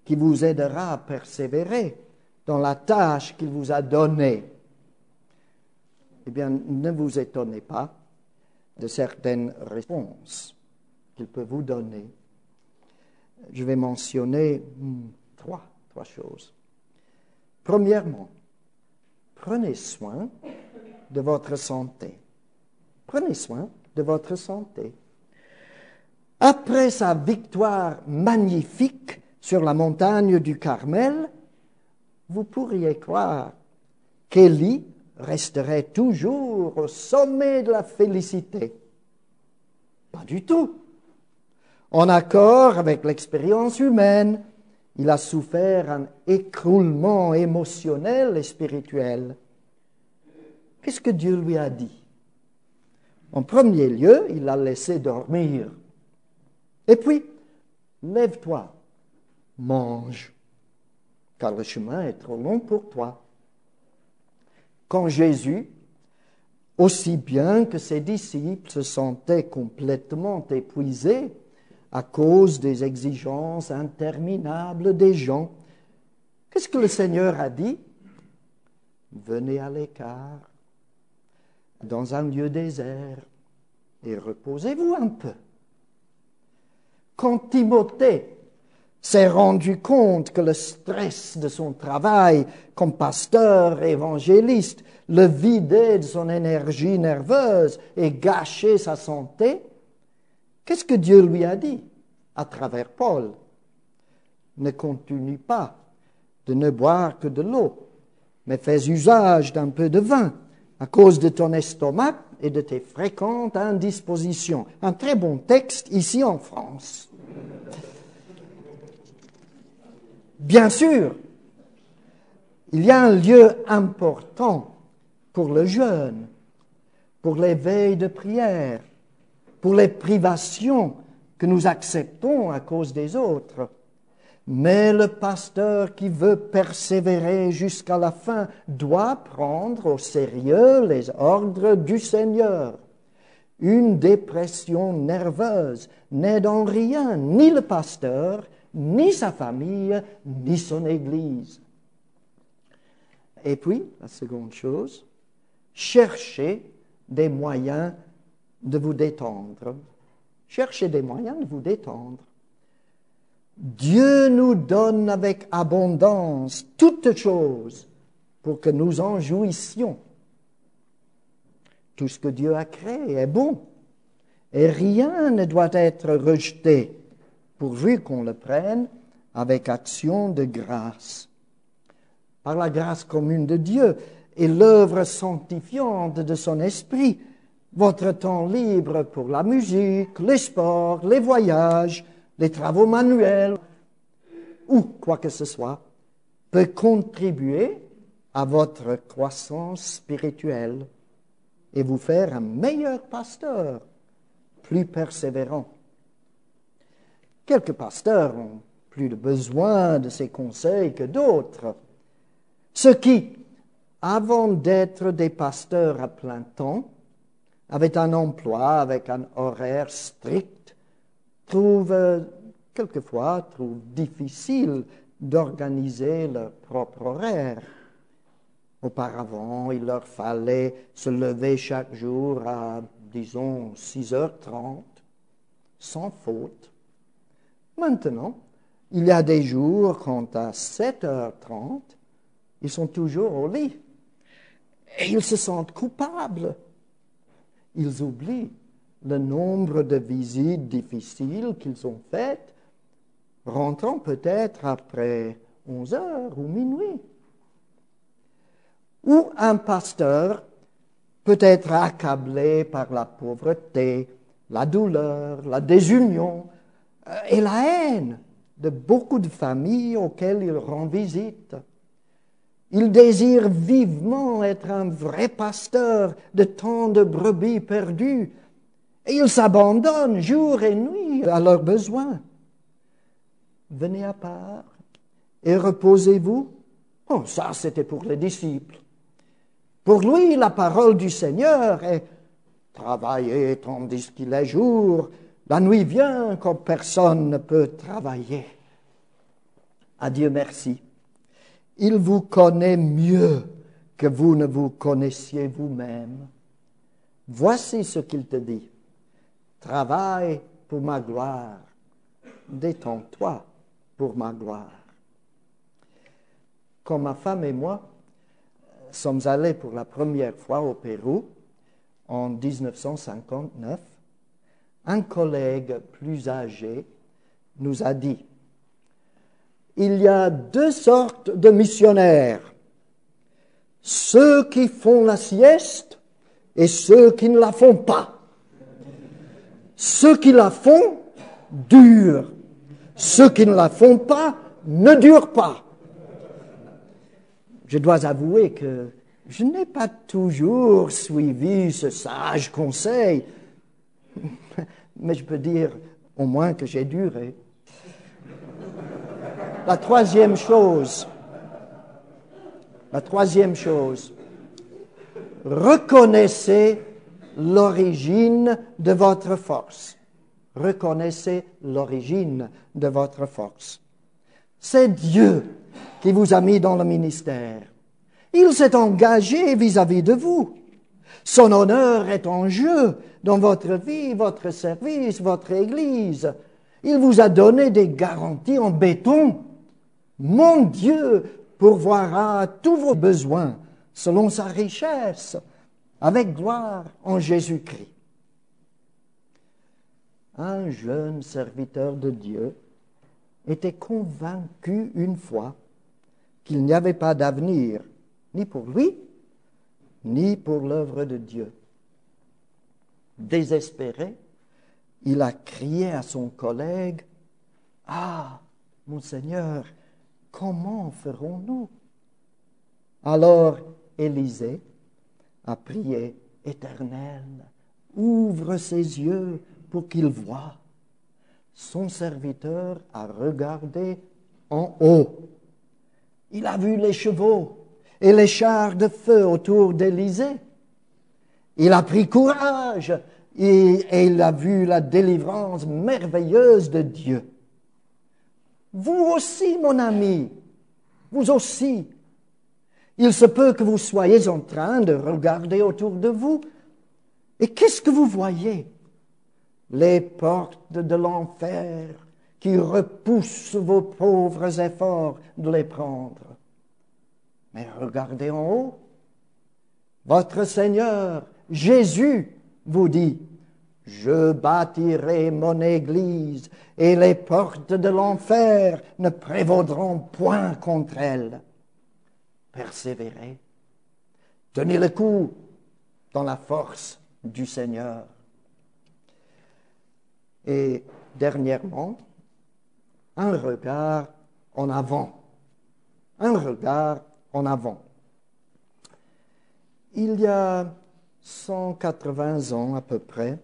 Qui vous aidera à persévérer dans la tâche qu'il vous a donnée. Eh bien, ne vous étonnez pas de certaines réponses qu'il peut vous donner. Je vais mentionner trois choses. Premièrement, prenez soin de votre santé. Prenez soin de votre santé. Après sa victoire magnifique sur la montagne du Carmel, vous pourriez croire qu'Élie resterait toujours au sommet de la félicité. Pas du tout. En accord avec l'expérience humaine, il a souffert un écroulement émotionnel et spirituel. Qu'est-ce que Dieu lui a dit? En premier lieu, il l'a laissé dormir. Et puis, lève-toi, mange, car le chemin est trop long pour toi. Quand Jésus, aussi bien que ses disciples, se sentaient complètement épuisés à cause des exigences interminables des gens, qu'est-ce que le Seigneur a dit? Venez à l'écart, dans un lieu désert, et reposez-vous un peu. Quand Timothée s'est rendu compte que le stress de son travail comme pasteur et évangéliste le vidait de son énergie nerveuse et gâchait sa santé, qu'est-ce que Dieu lui a dit à travers Paul? Ne continue pas de ne boire que de l'eau, mais fais usage d'un peu de vin à cause de ton estomac et de tes fréquentes indispositions. Un très bon texte ici en France. Bien sûr, il y a un lieu important pour le jeûne, pour les veilles de prière, pour les privations que nous acceptons à cause des autres. Mais le pasteur qui veut persévérer jusqu'à la fin doit prendre au sérieux les ordres du Seigneur. Une dépression nerveuse n'aide en rien ni le pasteur, ni sa famille, ni son Église. Et puis, la seconde chose, cherchez des moyens de vous détendre. Cherchez des moyens de vous détendre. Dieu nous donne avec abondance toutes choses pour que nous en jouissions. Tout ce que Dieu a créé est bon et rien ne doit être rejeté pourvu qu'on le prenne avec action de grâce. Par la grâce commune de Dieu et l'œuvre sanctifiante de son Esprit, votre temps libre pour la musique, les sports, les voyages, les travaux manuels, ou quoi que ce soit, peut contribuer à votre croissance spirituelle et vous faire un meilleur pasteur, plus persévérant. Quelques pasteurs ont plus de besoin de ces conseils que d'autres. Ceux qui, avant d'être des pasteurs à plein temps, avec un emploi, avec un horaire strict, quelquefois trouvent difficile d'organiser leur propre horaire. Auparavant, il leur fallait se lever chaque jour à, disons, 6h30, sans faute. Maintenant, il y a des jours quand à 7h30, ils sont toujours au lit. Et ils se sentent coupables. Ils oublient le nombre de visites difficiles qu'ils ont faites, rentrant peut-être après 11h ou minuit. Ou un pasteur peut être accablé par la pauvreté, la douleur, la désunion et la haine de beaucoup de familles auxquelles il rend visite. Il désire vivement être un vrai pasteur de tant de brebis perdues, et il s'abandonne jour et nuit à leurs besoins. Venez à part et reposez-vous. Oh, ça, c'était pour les disciples. Pour lui, la parole du Seigneur est « Travaillez tandis qu'il est jour, la nuit vient quand personne ne peut travailler. » À Dieu merci. Il vous connaît mieux que vous ne vous connaissiez vous-même. Voici ce qu'il te dit. Travaille pour ma gloire. Détends-toi pour ma gloire. Quand ma femme et moi sommes allés pour la première fois au Pérou en 1959, un collègue plus âgé nous a dit: il y a deux sortes de missionnaires, ceux qui font la sieste et ceux qui ne la font pas. Ceux qui la font durent, ceux qui ne la font pas ne durent pas. Je dois avouer que je n'ai pas toujours suivi ce sage conseil, mais je peux dire au moins que j'ai duré. La troisième chose, reconnaissez l'origine de votre force. Reconnaissez l'origine de votre force. C'est Dieu qui vous a mis dans le ministère. Il s'est engagé vis-à-vis de vous. Son honneur est en jeu dans votre vie, votre service, votre Église. Il vous a donné des garanties en béton. Mon Dieu pourvoira tous vos besoins selon sa richesse, avec gloire en Jésus-Christ. Un jeune serviteur de Dieu était convaincu une fois qu'il n'y avait pas d'avenir, ni pour lui, ni pour l'œuvre de Dieu. Désespéré, il a crié à son collègue: « Ah, mon Seigneur, comment ferons-nous » Alors Élisée a prié: « Éternel, ouvre ses yeux pour qu'il voie. » Son serviteur a regardé en haut. Il a vu les chevaux et les chars de feu autour d'Élisée. Il a pris courage et il a vu la délivrance merveilleuse de Dieu. Vous aussi, mon ami, vous aussi. Il se peut que vous soyez en train de regarder autour de vous. Et qu'est-ce que vous voyez? Les portes de l'enfer qui repoussent vos pauvres efforts de les prendre. Mais regardez en haut. Votre Seigneur, Jésus, vous dit: « Je bâtirai mon Église et les portes de l'enfer ne prévaudront point contre elle. » Persévérez. Tenez le coup dans la force du Seigneur. Et dernièrement, un regard en avant. Un regard en avant. Il y a 180 ans à peu près,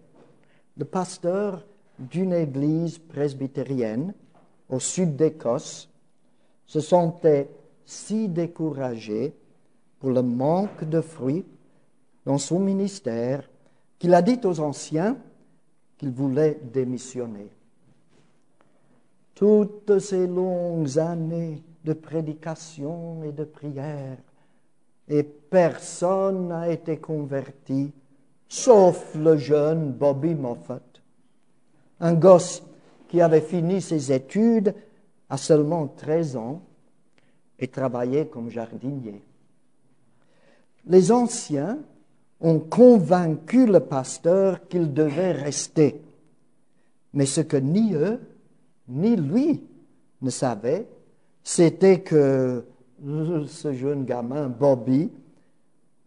le pasteur d'une église presbytérienne au sud d'Écosse se sentait si découragé pour le manque de fruits dans son ministère qu'il a dit aux anciens qu'il voulait démissionner. Toutes ces longues années de prédication et de prière, et personne n'a été converti, sauf le jeune Bobby Moffat, un gosse qui avait fini ses études à seulement 13 ans et travaillait comme jardinier. Les anciens ont convaincu le pasteur qu'il devait rester, mais ce que ni eux ni lui ne savaient, c'était que ce jeune gamin, Bobby,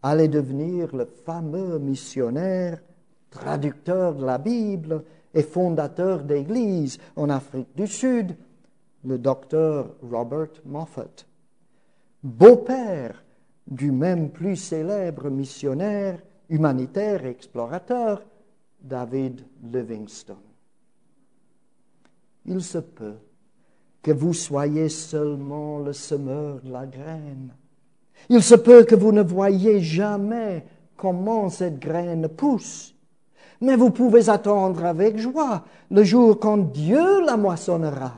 allait devenir le fameux missionnaire, traducteur de la Bible et fondateur d'église en Afrique du Sud, le docteur Robert Moffat, beau-père du même plus célèbre missionnaire, humanitaire et explorateur, David Livingstone. Il se peut que vous soyez seulement le semeur de la graine. Il se peut que vous ne voyez jamais comment cette graine pousse. Mais vous pouvez attendre avec joie le jour quand Dieu la moissonnera.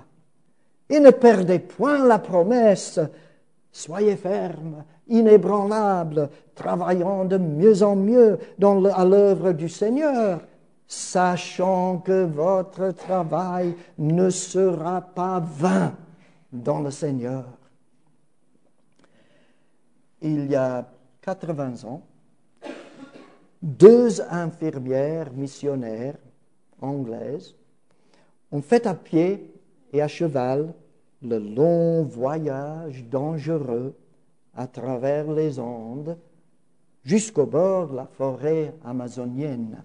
Et ne perdez point la promesse. Soyez fermes, inébranlables, travaillant de mieux en mieux à l'œuvre du Seigneur, sachant que votre travail ne sera pas vain dans le Seigneur. Il y a 80 ans, 2 infirmières missionnaires anglaises ont fait à pied et à cheval le long voyage dangereux à travers les Andes jusqu'au bord de la forêt amazonienne.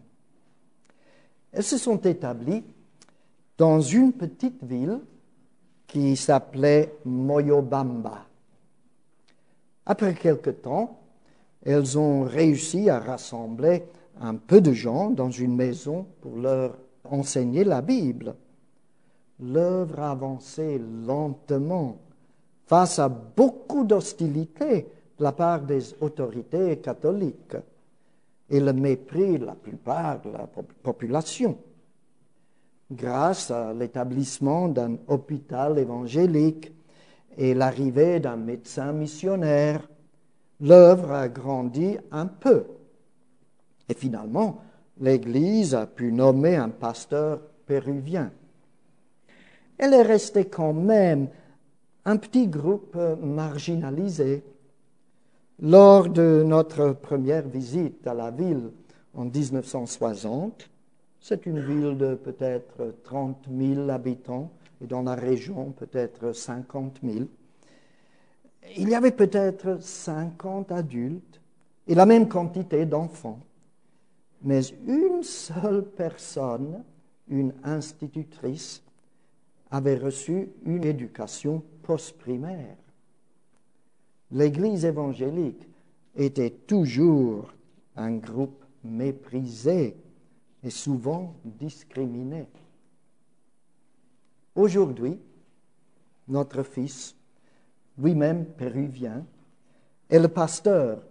Elles se sont établies dans une petite ville qui s'appelait Moyobamba. Après quelque temps, elles ont réussi à rassembler un peu de gens dans une maison pour leur enseigner la Bible. L'œuvre avançait lentement face à beaucoup d'hostilité de la part des autorités catholiques et le mépris de la plupart de la population. Grâce à l'établissement d'un hôpital évangélique et l'arrivée d'un médecin missionnaire, l'œuvre a grandi un peu. Et finalement, l'Église a pu nommer un pasteur péruvien. Elle est restée quand même un petit groupe marginalisé. Lors de notre première visite à la ville en 1960, c'est une ville de peut-être 30 000 habitants, et dans la région peut-être 50 000. Il y avait peut-être 50 adultes et la même quantité d'enfants. Mais une seule personne, une institutrice, avait reçu une éducation post-primaire. L'Église évangélique était toujours un groupe méprisé et souvent discriminé. Aujourd'hui, notre fils, lui-même péruvien, est le pasteur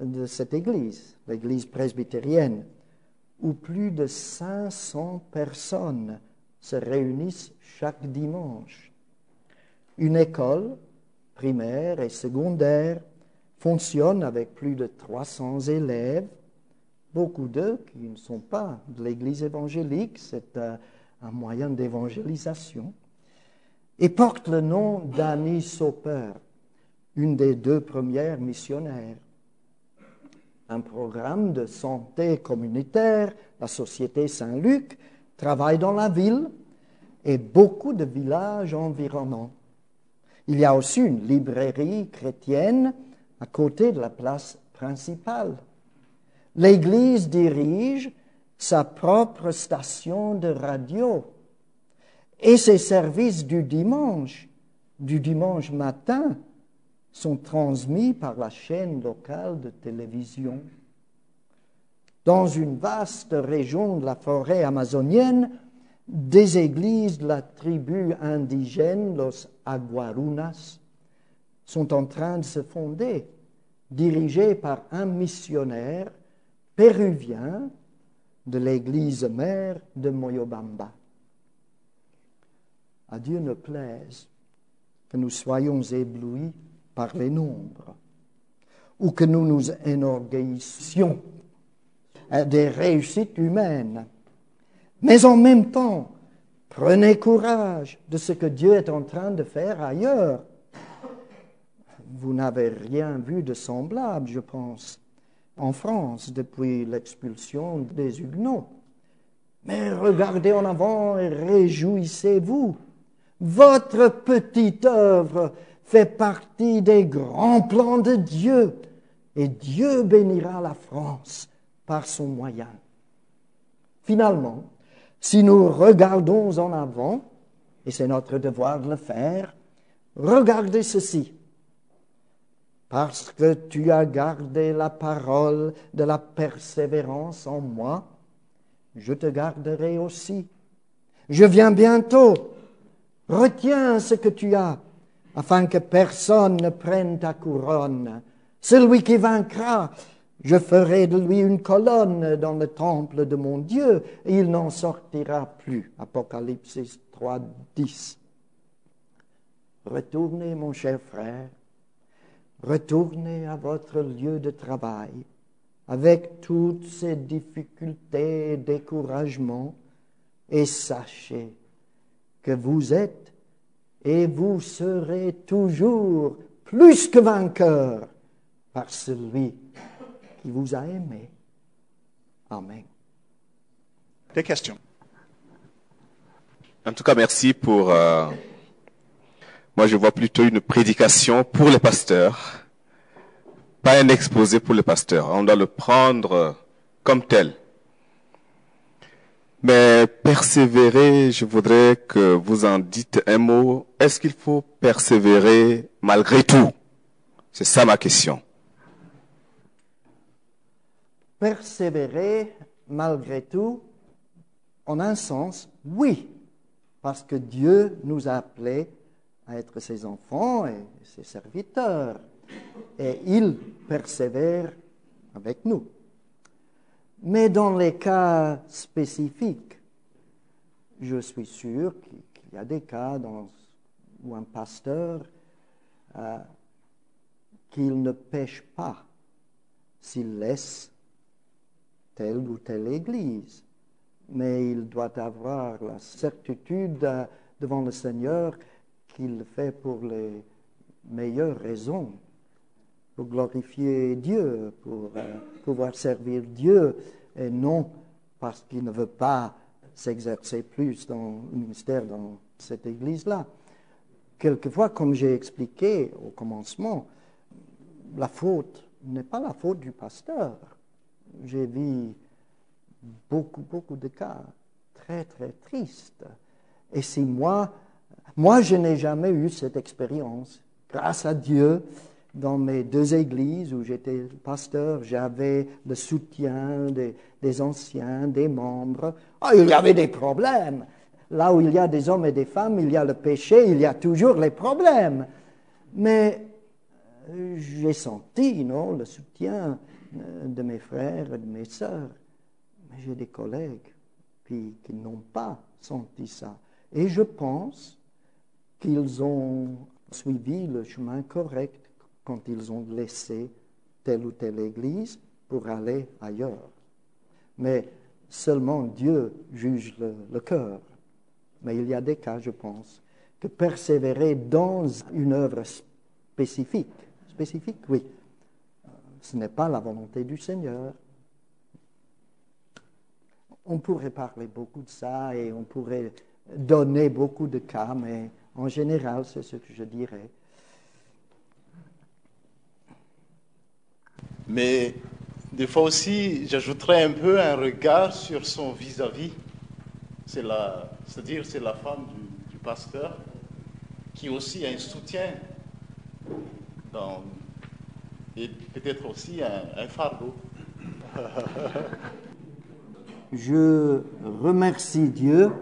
de cette église, l'église presbytérienne, où plus de 500 personnes se réunissent chaque dimanche. Une école primaire et secondaire fonctionne avec plus de 300 élèves, beaucoup d'eux qui ne sont pas de l'église évangélique, c'est un moyen d'évangélisation, et porte le nom d'Annie Soper, une des 2 premières missionnaires. Un programme de santé communautaire, la Société Saint-Luc, travaille dans la ville et beaucoup de villages environnants. Il y a aussi une librairie chrétienne à côté de la place principale. L'Église dirige sa propre station de radio et ses services du dimanche matin, sont transmis par la chaîne locale de télévision. Dans une vaste région de la forêt amazonienne, des églises de la tribu indigène, los Aguarunas, sont en train de se fonder dirigé par un missionnaire péruvien de l'église mère de Moyobamba. À Dieu ne plaise que nous soyons éblouis par les nombres ou que nous nous enorgueillissions des réussites humaines. Mais en même temps, prenez courage de ce que Dieu est en train de faire ailleurs. Vous n'avez rien vu de semblable, je pense, en France depuis l'expulsion des Huguenots. Mais regardez en avant et réjouissez-vous. Votre petite œuvre fait partie des grands plans de Dieu et Dieu bénira la France par son moyen. Finalement, si nous regardons en avant, et c'est notre devoir de le faire, regardez ceci. Parce que tu as gardé la parole de la persévérance en moi, je te garderai aussi. Je viens bientôt. Retiens ce que tu as, afin que personne ne prenne ta couronne. Celui qui vaincra, je ferai de lui une colonne dans le temple de mon Dieu, et il n'en sortira plus. Apocalypse 3, 10. Retournez, mon cher frère, retournez à votre lieu de travail, avec toutes ces difficultés et découragements, et sachez que vous êtes et vous serez toujours plus que vainqueurs par celui qui vous a aimé. Amen. Des questions? En tout cas, merci pour... moi, je vois plutôt une prédication pour les pasteurs, pas un exposé pour les pasteurs. On doit le prendre comme tel. Mais persévérer, je voudrais que vous en dites un mot. Est-ce qu'il faut persévérer malgré tout? C'est ça ma question. Persévérer malgré tout, en un sens, oui, parce que Dieu nous a appelés à être ses enfants et ses serviteurs, et il persévère avec nous. Mais dans les cas spécifiques, je suis sûr qu'il y a des cas où un pasteur, qu'il ne pêche pas s'il laisse telle ou telle église. Mais il doit avoir la certitude devant le Seigneur qu'il le fait pour les meilleures raisons, pour glorifier Dieu, pour pouvoir servir Dieu, et non parce qu'il ne veut pas s'exercer plus dans le ministère dans cette église-là. Quelquefois, comme j'ai expliqué au commencement, la faute n'est pas la faute du pasteur. J'ai vu beaucoup de cas très, très tristes. Et si moi, je n'ai jamais eu cette expérience. Grâce à Dieu, dans mes deux églises où j'étais pasteur, j'avais le soutien des anciens, des membres. Il y avait des problèmes. Là où il y a des hommes et des femmes, il y a le péché, il y a toujours les problèmes. Mais j'ai senti, le soutien de mes frères et de mes sœurs. Mais j'ai des collègues qui n'ont pas senti ça. Et je pense qu'ils ont suivi le chemin correct quand ils ont laissé telle ou telle église pour aller ailleurs. Mais seulement Dieu juge le cœur. Mais il y a des cas, je pense, que persévérer dans une œuvre spécifique, oui, ce n'est pas la volonté du Seigneur. On pourrait parler beaucoup de ça et on pourrait donner beaucoup de cas, mais en général, c'est ce que je dirais. Mais des fois aussi, j'ajouterais un peu un regard sur son vis-à-vis. C'est-à-dire, c'est la femme du pasteur qui aussi a un soutien et peut-être aussi un fardeau. Je remercie Dieu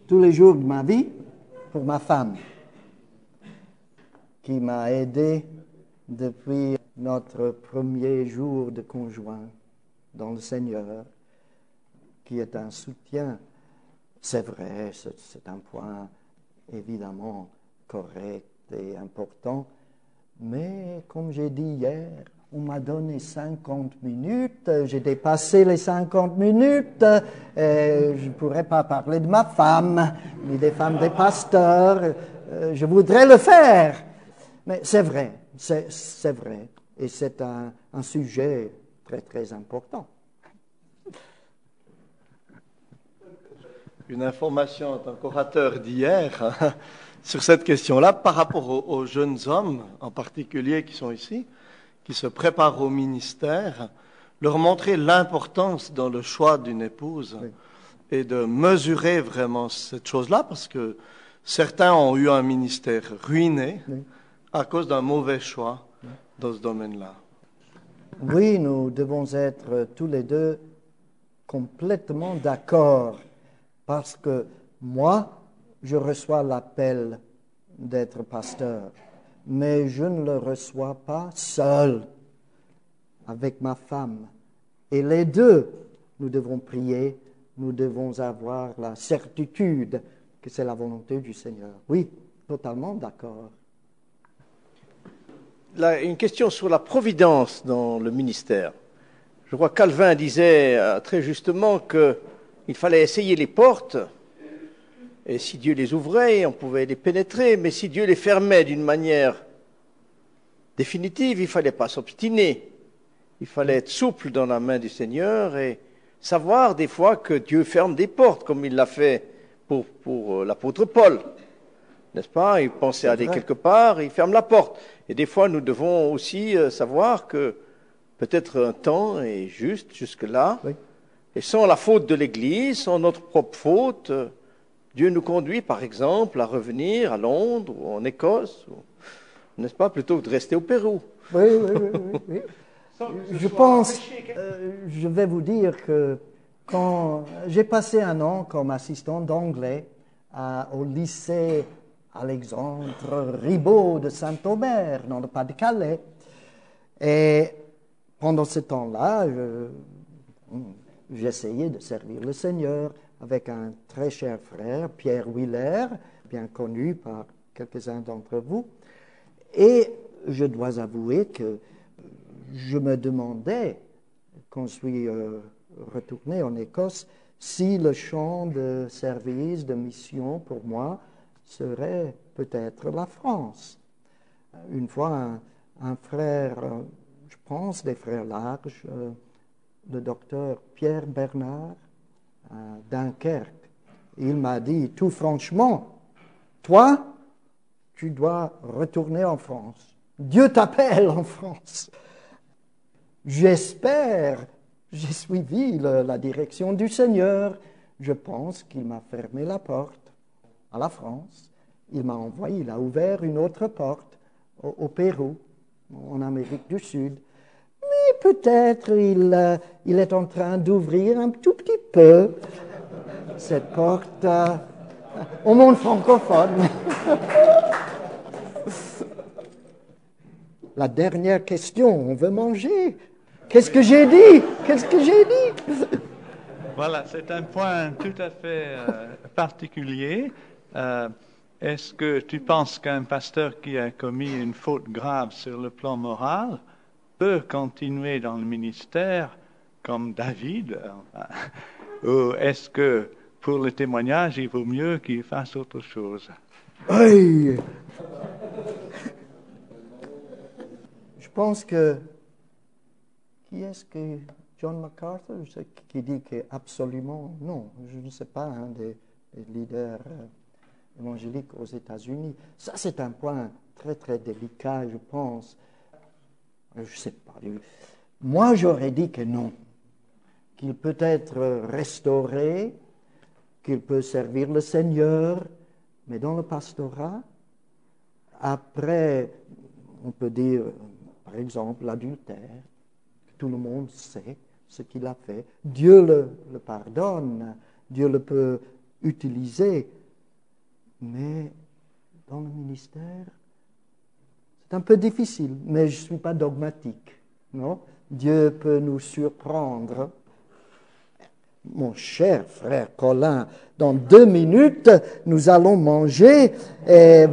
tous les jours de ma vie pour ma femme qui m'a aidé depuis notre premier jour de conjoint dans le Seigneur, qui est un soutien. C'est vrai, c'est un point évidemment correct et important, mais comme j'ai dit hier, on m'a donné 50 minutes, j'ai dépassé les 50 minutes, et je ne pourrais pas parler de ma femme, ni des femmes des pasteurs, je voudrais le faire, mais c'est vrai, c'est vrai, et c'est un sujet très très important. Une information en tant qu'orateur d'hier sur cette question-là par rapport aux jeunes hommes en particulier qui sont ici, qui se préparent au ministère, leur montrer l'importance dans le choix d'une épouse et de mesurer vraiment cette chose-là parce que certains ont eu un ministère ruiné à cause d'un mauvais choix dans ce domaine-là. Oui, nous devons être tous les deux complètement d'accord. Parce que moi, je reçois l'appel d'être pasteur, mais je ne le reçois pas seul, avec ma femme. Et les deux, nous devons prier, nous devons avoir la certitude que c'est la volonté du Seigneur. Oui, totalement d'accord. Là, une question sur la providence dans le ministère. Je crois que Calvin disait très justement qu'il fallait essayer les portes, et si Dieu les ouvrait, on pouvait les pénétrer, mais si Dieu les fermait d'une manière définitive, il ne fallait pas s'obstiner. Il fallait être souple dans la main du Seigneur et savoir des fois que Dieu ferme des portes, comme il l'a fait pour l'apôtre Paul. N'est-ce pas? Il pensait aller quelque part, il ferme la porte. Et des fois, nous devons aussi savoir que peut-être un temps est juste jusque-là. Oui. Et sans la faute de l'Église, sans notre propre faute, Dieu nous conduit, par exemple, à revenir à Londres ou en Écosse, n'est-ce pas, plutôt que de rester au Pérou. Oui. Je pense, je vais vous dire que quand j'ai passé un an comme assistant d'anglais au lycée Alexandre Ribot de Saint-Omer, dans le Pas-de-Calais, et pendant ce temps-là, j'essayais de servir le Seigneur avec un très cher frère, Pierre Willer, bien connu par quelques-uns d'entre vous. Et je dois avouer que je me demandais, quand je suis retourné en Écosse, si le champ de service, de mission pour moi serait peut-être la France. Une fois, un frère, je pense des frères Larges, le docteur Pierre Bernard, à Dunkerque, il m'a dit tout franchement, toi, tu dois retourner en France. Dieu t'appelle en France. J'espère, j'ai suivi la direction du Seigneur. Je pense qu'il m'a fermé la porte à la France. Il m'a envoyé, il a ouvert une autre porte au Pérou, en Amérique du Sud. Mais peut-être il est en train d'ouvrir un tout petit peu cette porte au monde francophone. La dernière question, on veut manger. Qu'est-ce que j'ai dit? Voilà, c'est un point tout à fait particulier. Est-ce que tu penses qu'un pasteur qui a commis une faute grave sur le plan moral peut continuer dans le ministère comme David? Ou est-ce que pour le témoignage, il vaut mieux qu'il fasse autre chose? Oui. Je pense que... Qui est-ce que... John MacArthur qui dit que absolument non, je ne sais pas, un des leaders évangéliques aux États-Unis. Ça, c'est un point très, très délicat, je pense. Je ne sais pas. Moi, j'aurais dit que non. Qu'il peut être restauré, qu'il peut servir le Seigneur, mais dans le pastorat, après, on peut dire, par exemple, l'adultère, tout le monde sait ce qu'il a fait. Dieu le pardonne, Dieu le peut utiliser, mais dans le ministère, C'est un peu difficile, mais je ne suis pas dogmatique. Non? Dieu peut nous surprendre. Mon cher frère Colin, dans 2 minutes, nous allons manger. Et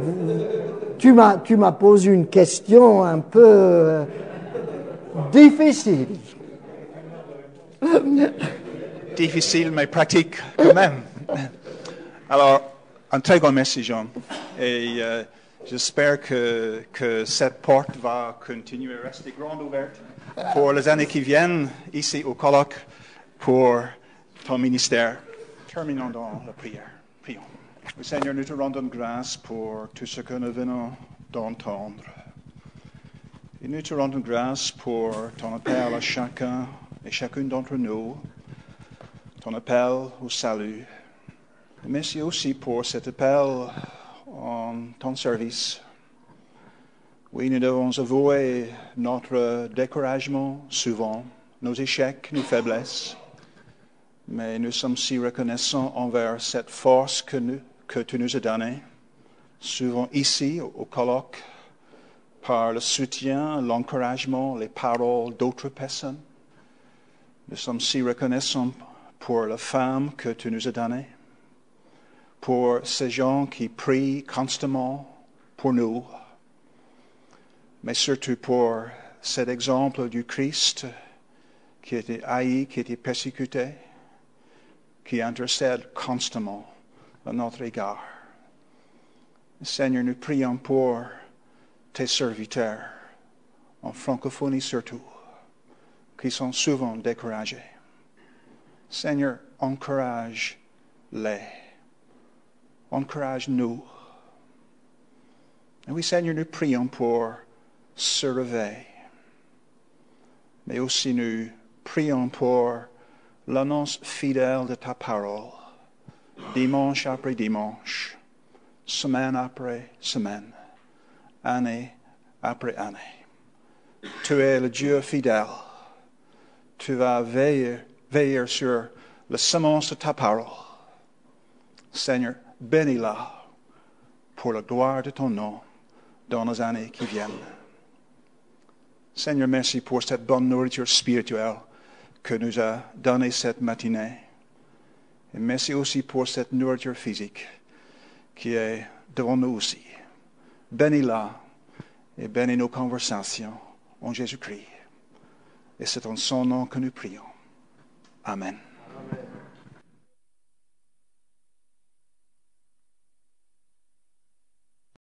tu m'as posé une question un peu difficile. Difficile, mais pratique quand même. Alors, un très grand merci, Jean. Et j'espère que cette porte va continuer à rester grande ouverte pour les années qui viennent, ici au colloque, pour ton ministère. Terminons dans la prière. Prions. Seigneur, nous te rendons grâce pour tout ce que nous venons d'entendre. Et nous te rendons grâce pour ton appel à chacun et chacune d'entre nous, ton appel au salut. Merci aussi pour cet appel en ton service. Oui, nous devons avouer notre découragement souvent, nos échecs, nos faiblesses. Mais nous sommes si reconnaissants envers cette force que tu nous as donnée, souvent ici, au colloque, par le soutien, l'encouragement, les paroles d'autres personnes. Nous sommes si reconnaissants pour la femme que tu nous as donnée, pour ces gens qui prient constamment pour nous, mais surtout pour cet exemple du Christ qui était haï, qui était persécuté, qui intercède constamment à notre égard. Seigneur, nous prions pour tes serviteurs, en francophonie surtout, qui sont souvent découragés. Seigneur, encourage-les. Encourage-nous. Et oui, Seigneur, nous prions pour ce réveil. Mais aussi nous prions pour l'annonce fidèle de ta parole, dimanche après dimanche, semaine après semaine, année après année. Tu es le Dieu fidèle. Tu vas veiller sur la semence de ta parole. Seigneur, bénis-la pour la gloire de ton nom dans les années qui viennent. Seigneur, merci pour cette bonne nourriture spirituelle que nous a donnée cette matinée. Et merci aussi pour cette nourriture physique qui est devant nous aussi. Bénis-la et bénis nos conversations en Jésus-Christ. Et c'est en son nom que nous prions. Amen.